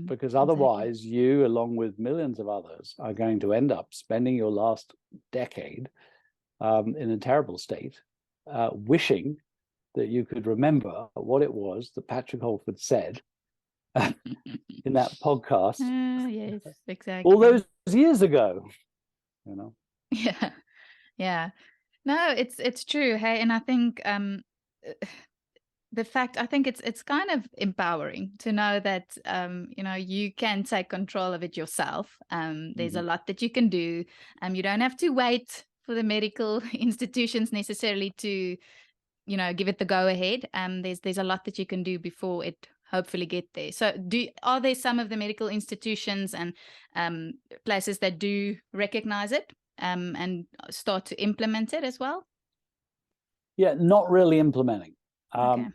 Because otherwise you, along with millions of others, are going to end up spending your last decade in a terrible state, wishing that you could remember what it was that Patrick Holford said in that podcast. Yes, exactly. All those years ago, you know. Yeah. No, it's true. Hey, and I think the fact, I think it's kind of empowering to know that you know, you can take control of it yourself. There's a lot that you can do. You don't have to wait for the medical institutions necessarily to, you know, give it the go ahead. There's a lot that you can do before it hopefully get there. So are there some of the medical institutions and places that do recognize it and start to implement it as well? Yeah, not really implementing. Okay.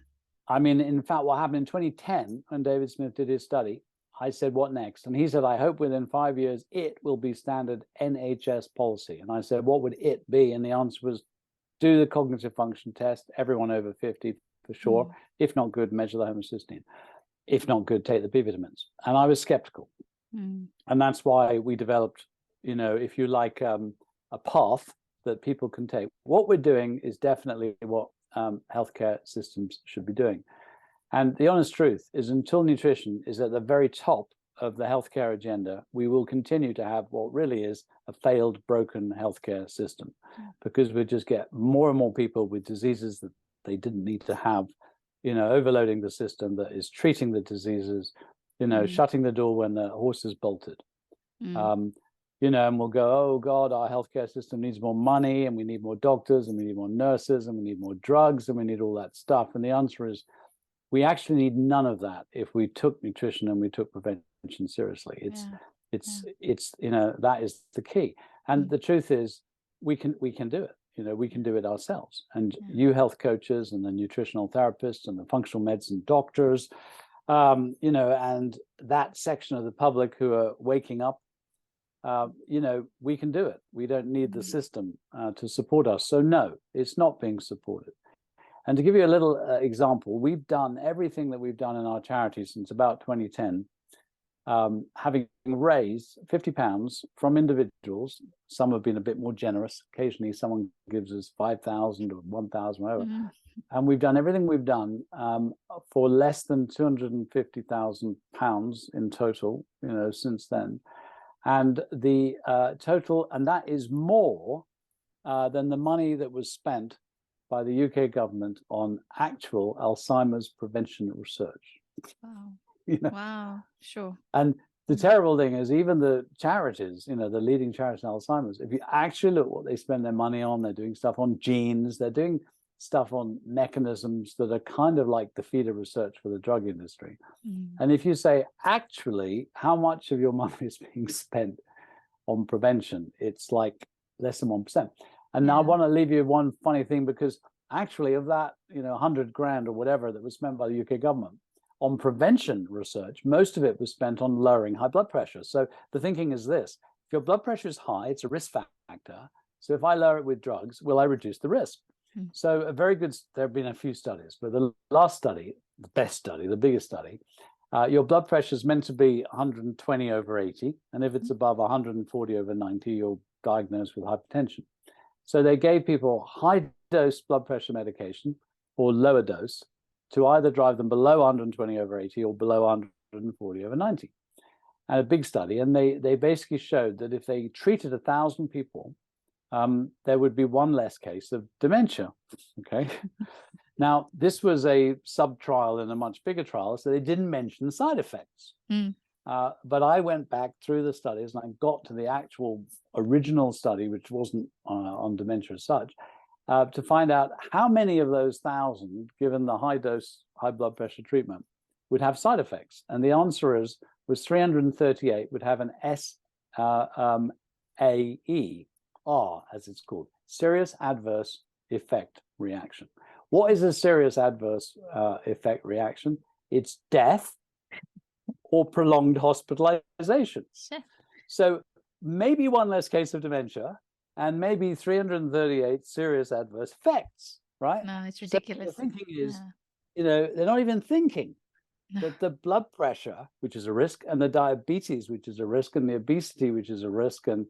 I mean, in fact, what happened in 2010 when David Smith did his study, I said, what next? And he said, I hope within 5 years, it will be standard NHS policy. And I said, what would it be? And the answer was, do the cognitive function test, everyone over 50 for sure. If not good, measure the homocysteine. If not good, take the B vitamins. And I was skeptical. And that's why we developed, you know, if you like, a path that people can take. What we're doing is definitely what healthcare systems should be doing. And the honest truth is, until nutrition is at the very top of the healthcare agenda, we will continue to have what really is a failed, broken healthcare system, because we just get more and more people with diseases that they didn't need to have, you know, overloading the system that is treating the diseases, you know, shutting the door when the horse is bolted. You know, and we'll go, oh God, our healthcare system needs more money, and we need more doctors, and we need more nurses, and we need more drugs, and we need all that stuff. And the answer is, we actually need none of that if we took nutrition and we took prevention seriously. It's you know, that is the key. And the truth is, we can do it. You know, we can do it ourselves. And you health coaches and the nutritional therapists and the functional medicine doctors, you know, and that section of the public who are waking up, you know, we can do it. We don't need the system to support us. So no, it's not being supported. And to give you a little example, we've done everything that we've done in our charity since about 2010, having raised £50 from individuals. Some have been a bit more generous. Occasionally someone gives us 5,000 or 1,000, whatever. And we've done everything we've done for less than £250,000 in total, you know, since then. And the total, and that is more than the money that was spent by the UK government on actual Alzheimer's prevention research. Wow. You know? Wow, sure. And the terrible thing is, even the charities, you know, the leading charities in Alzheimer's, if you actually look what they spend their money on, they're doing stuff on genes, they're doing stuff on mechanisms that are kind of like the feeder research for the drug industry. And if you say, actually, how much of your money is being spent on prevention, it's like less than 1%. And now I want to leave you one funny thing, because actually of that, you know, 100 grand or whatever that was spent by the UK government on prevention research, most of it was spent on lowering high blood pressure. So the thinking is this: if your blood pressure is high, it's a risk factor. So if I lower it with drugs, will I reduce the risk? So a very good, there have been a few studies, but the last study, the best study, the biggest study, your blood pressure is meant to be 120 over 80. And if it's above 140 over 90, you're diagnosed with hypertension. So they gave people high dose blood pressure medication or lower dose to either drive them below 120 over 80 or below 140 over 90. And a big study. And they basically showed that if they treated 1,000 people, there would be one less case of dementia. Okay. Now, this was a sub-trial in a much bigger trial, so they didn't mention side effects. But I went back through the studies and I got to the actual original study, which wasn't on dementia as such, to find out how many of those 1,000, given the high dose, high blood pressure treatment, would have side effects. And the answer was 338 would have an SAE, as it's called, serious adverse effect reaction. What is a serious adverse effect reaction? It's death or prolonged hospitalization. Sure. So maybe one less case of dementia and maybe 338 serious adverse effects, right? No, it's ridiculous. So the thinking is, they're not even thinking that the blood pressure, which is a risk, and the diabetes, which is a risk, and the obesity, which is a risk, and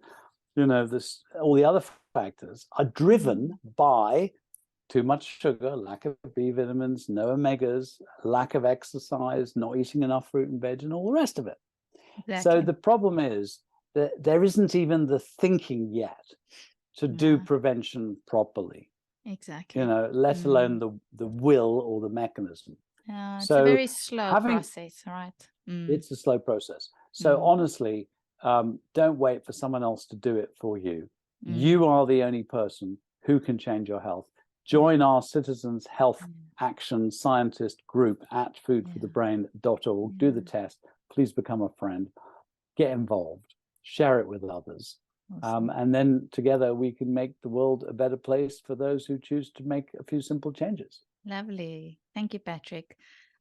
all the other factors are driven by too much sugar, lack of B vitamins, no omegas, lack of exercise, not eating enough fruit and veg, and all the rest of it. Exactly. So the problem is that there isn't even the thinking yet to do prevention properly. Exactly. Let alone the will or the mechanism. It's a very slow process, right? It's a slow process. So honestly, don't wait for someone else to do it for you. You are the only person who can change your health. Join our Citizens Health Action Scientist group at foodforthebrain.org. Do the test. Please become a friend. Get involved. Share it with others. Awesome. And then together we can make the world a better place for those who choose to make a few simple changes. Lovely. Thank you, Patrick.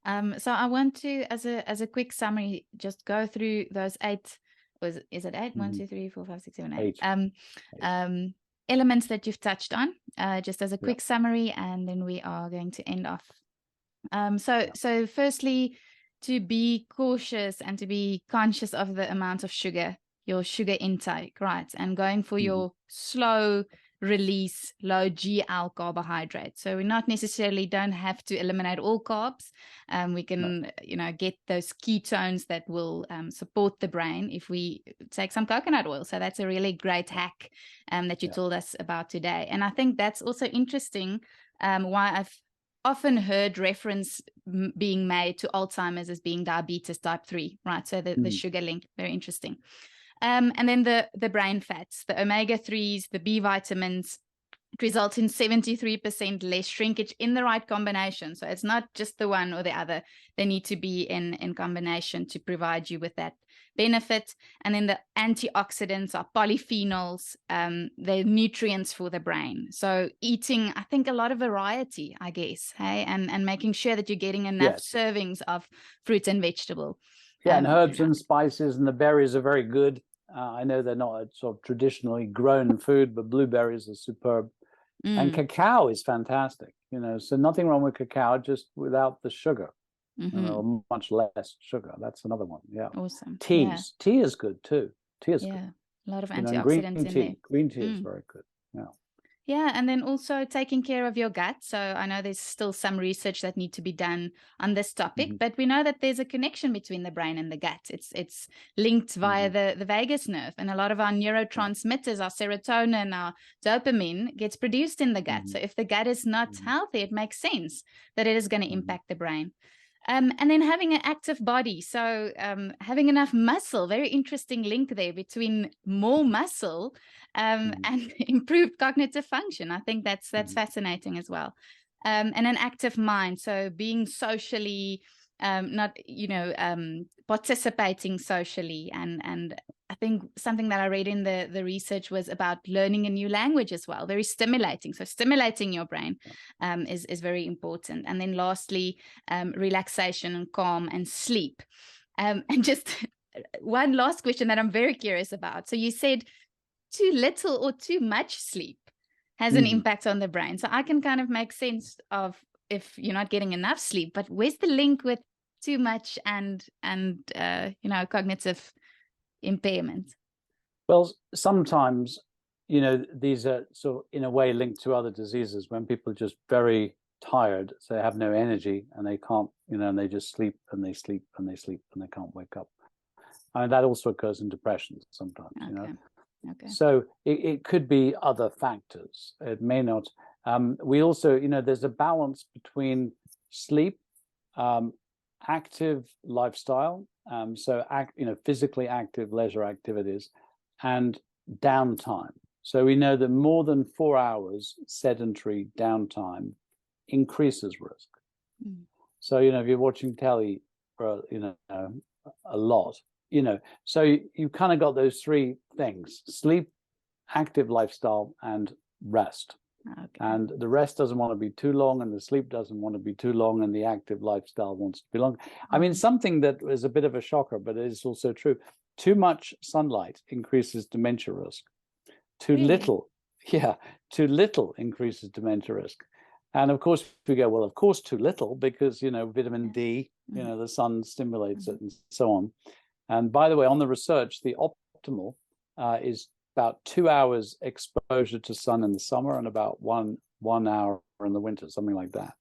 So I want to, as a quick summary, just go through those 8. Is it 8? 1, 2, 3, 4, 5, 6, 7, 8. Elements that you've touched on, just as a quick summary, and then we are going to end off. So firstly, to be cautious and to be conscious of the amount of sugar, your sugar intake, right? And going for your slow release, low GL carbohydrates. So we not necessarily don't have to eliminate all carbs. We can, get those ketones that will support the brain if we take some coconut oil. So that's a really great hack that you told us about today. And I think that's also interesting why I've often heard reference being made to Alzheimer's as being diabetes type 3, right? So the sugar link, very interesting. And then the brain fats, the omega-3s, the B vitamins, it results in 73% less shrinkage in the right combination. So it's not just the one or the other. They need to be in combination to provide you with that benefit. And then the antioxidants are polyphenols, they're nutrients for the brain. So eating, I think, a lot of variety, I guess, hey, and making sure that you're getting enough servings of fruit and vegetable. Yeah, and herbs and spices, and the berries are very good. I know they're not a sort of traditionally grown food, but blueberries are superb. And cacao is fantastic, so nothing wrong with cacao, just without the sugar, or much less sugar. That's another one. Yeah. Awesome. Teas. Tea is good too. Tea is good. A lot of antioxidants in there. Green tea is very good. Yeah. Yeah, and then also taking care of your gut. So I know there's still some research that need to be done on this topic, but we know that there's a connection between the brain and the gut. It's linked via the vagus nerve, and a lot of our neurotransmitters, our serotonin, our dopamine gets produced in the gut. So if the gut is not healthy, it makes sense that it is going to impact the brain. And then having an active body. So having enough muscle, very interesting link there between more muscle and improved cognitive function. I think that's fascinating as well. And an active mind. So being socially, participating socially. And I think something that I read in the research was about learning a new language as well. Very stimulating. So stimulating your brain is very important. And then lastly, relaxation and calm and sleep. And just one last question that I'm very curious about. So you said too little or too much sleep has an impact on the brain. So I can kind of make sense of if you're not getting enough sleep, but where's the link with too much and cognitive impairment? Well, sometimes, these are sort of in a way linked to other diseases when people are just very tired, so they have no energy and they can't, and they just sleep and they sleep and they sleep and they can't wake up. I mean, that also occurs in depression sometimes, Okay. So it could be other factors. It may not. We also, there's a balance between sleep, active lifestyle, physically active leisure activities, and downtime. So we know that more than 4 hours sedentary downtime increases risk. So, if you're watching telly for, a lot, so you kind of got those three things: sleep, active lifestyle, and rest. Okay. And the rest doesn't want to be too long, and the sleep doesn't want to be too long, and the active lifestyle wants to be long. I mean, something that is a bit of a shocker, but it is also true. Too much sunlight increases dementia risk. Too little increases dementia risk. And of course, we go, well, of course, too little, because, vitamin D, the sun stimulates it and so on. And by the way, on the research, the optimal is about 2 hours exposure to sun in the summer and about one hour in the winter, something like that.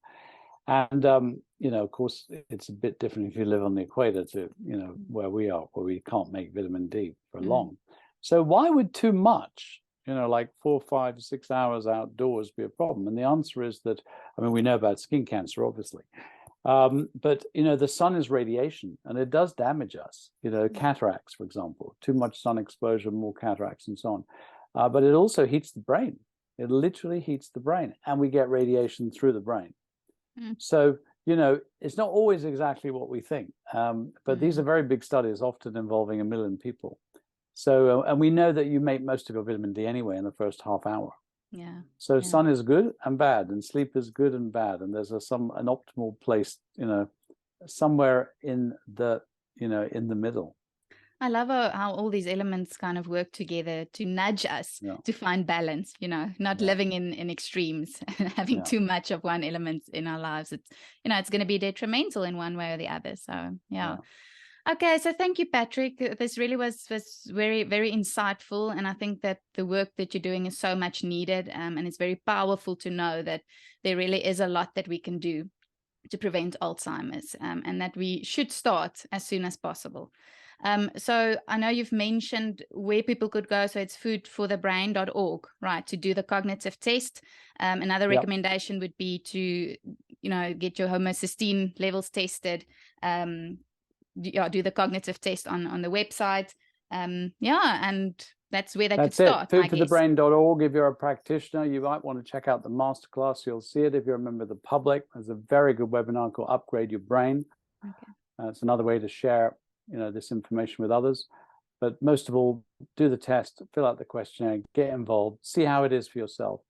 And, of course, it's a bit different if you live on the equator to, where we are, where we can't make vitamin D for long. So why would too much, like 4, 5, 6 hours outdoors be a problem? And the answer is that, we know about skin cancer, obviously. But, the sun is radiation and it does damage us, cataracts, for example, too much sun exposure, more cataracts and so on. But it also heats the brain. It literally heats the brain, and we get radiation through the brain. So, it's not always exactly what we think. But these are very big studies, often involving 1 million people. So, and we know that you make most of your vitamin D anyway in the first half hour. Yeah. So sun is good and bad, and sleep is good and bad, and there's an optimal place, somewhere in the middle. I love how all these elements kind of work together to nudge us to find balance, not living in extremes and having too much of one element in our lives. It's, it's going to be detrimental in one way or the other. So, yeah. Okay, so thank you, Patrick. This really was very, very insightful. And I think that the work that you're doing is so much needed. And it's very powerful to know that there really is a lot that we can do to prevent Alzheimer's, and that we should start as soon as possible. So I know you've mentioned where people could go. So it's foodforthebrain.org, right, to do the cognitive test. Another recommendation would be to, get your homocysteine levels tested. Do the cognitive test on the website. And that's where they could start. Foodforthebrain.org. If you're a practitioner, you might want to check out the masterclass. You'll see it. If you're a member of the public, there's a very good webinar called Upgrade Your Brain. Okay. It's another way to share, this information with others. But most of all, do the test, fill out the questionnaire, get involved, see how it is for yourself.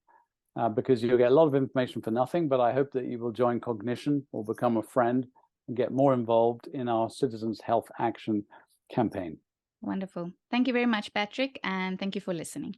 Because you'll get a lot of information for nothing, but I hope that you will join Cognition or become a friend and get more involved in our Citizens Health Action campaign. Wonderful. Thank you very much, Patrick, and thank you for listening.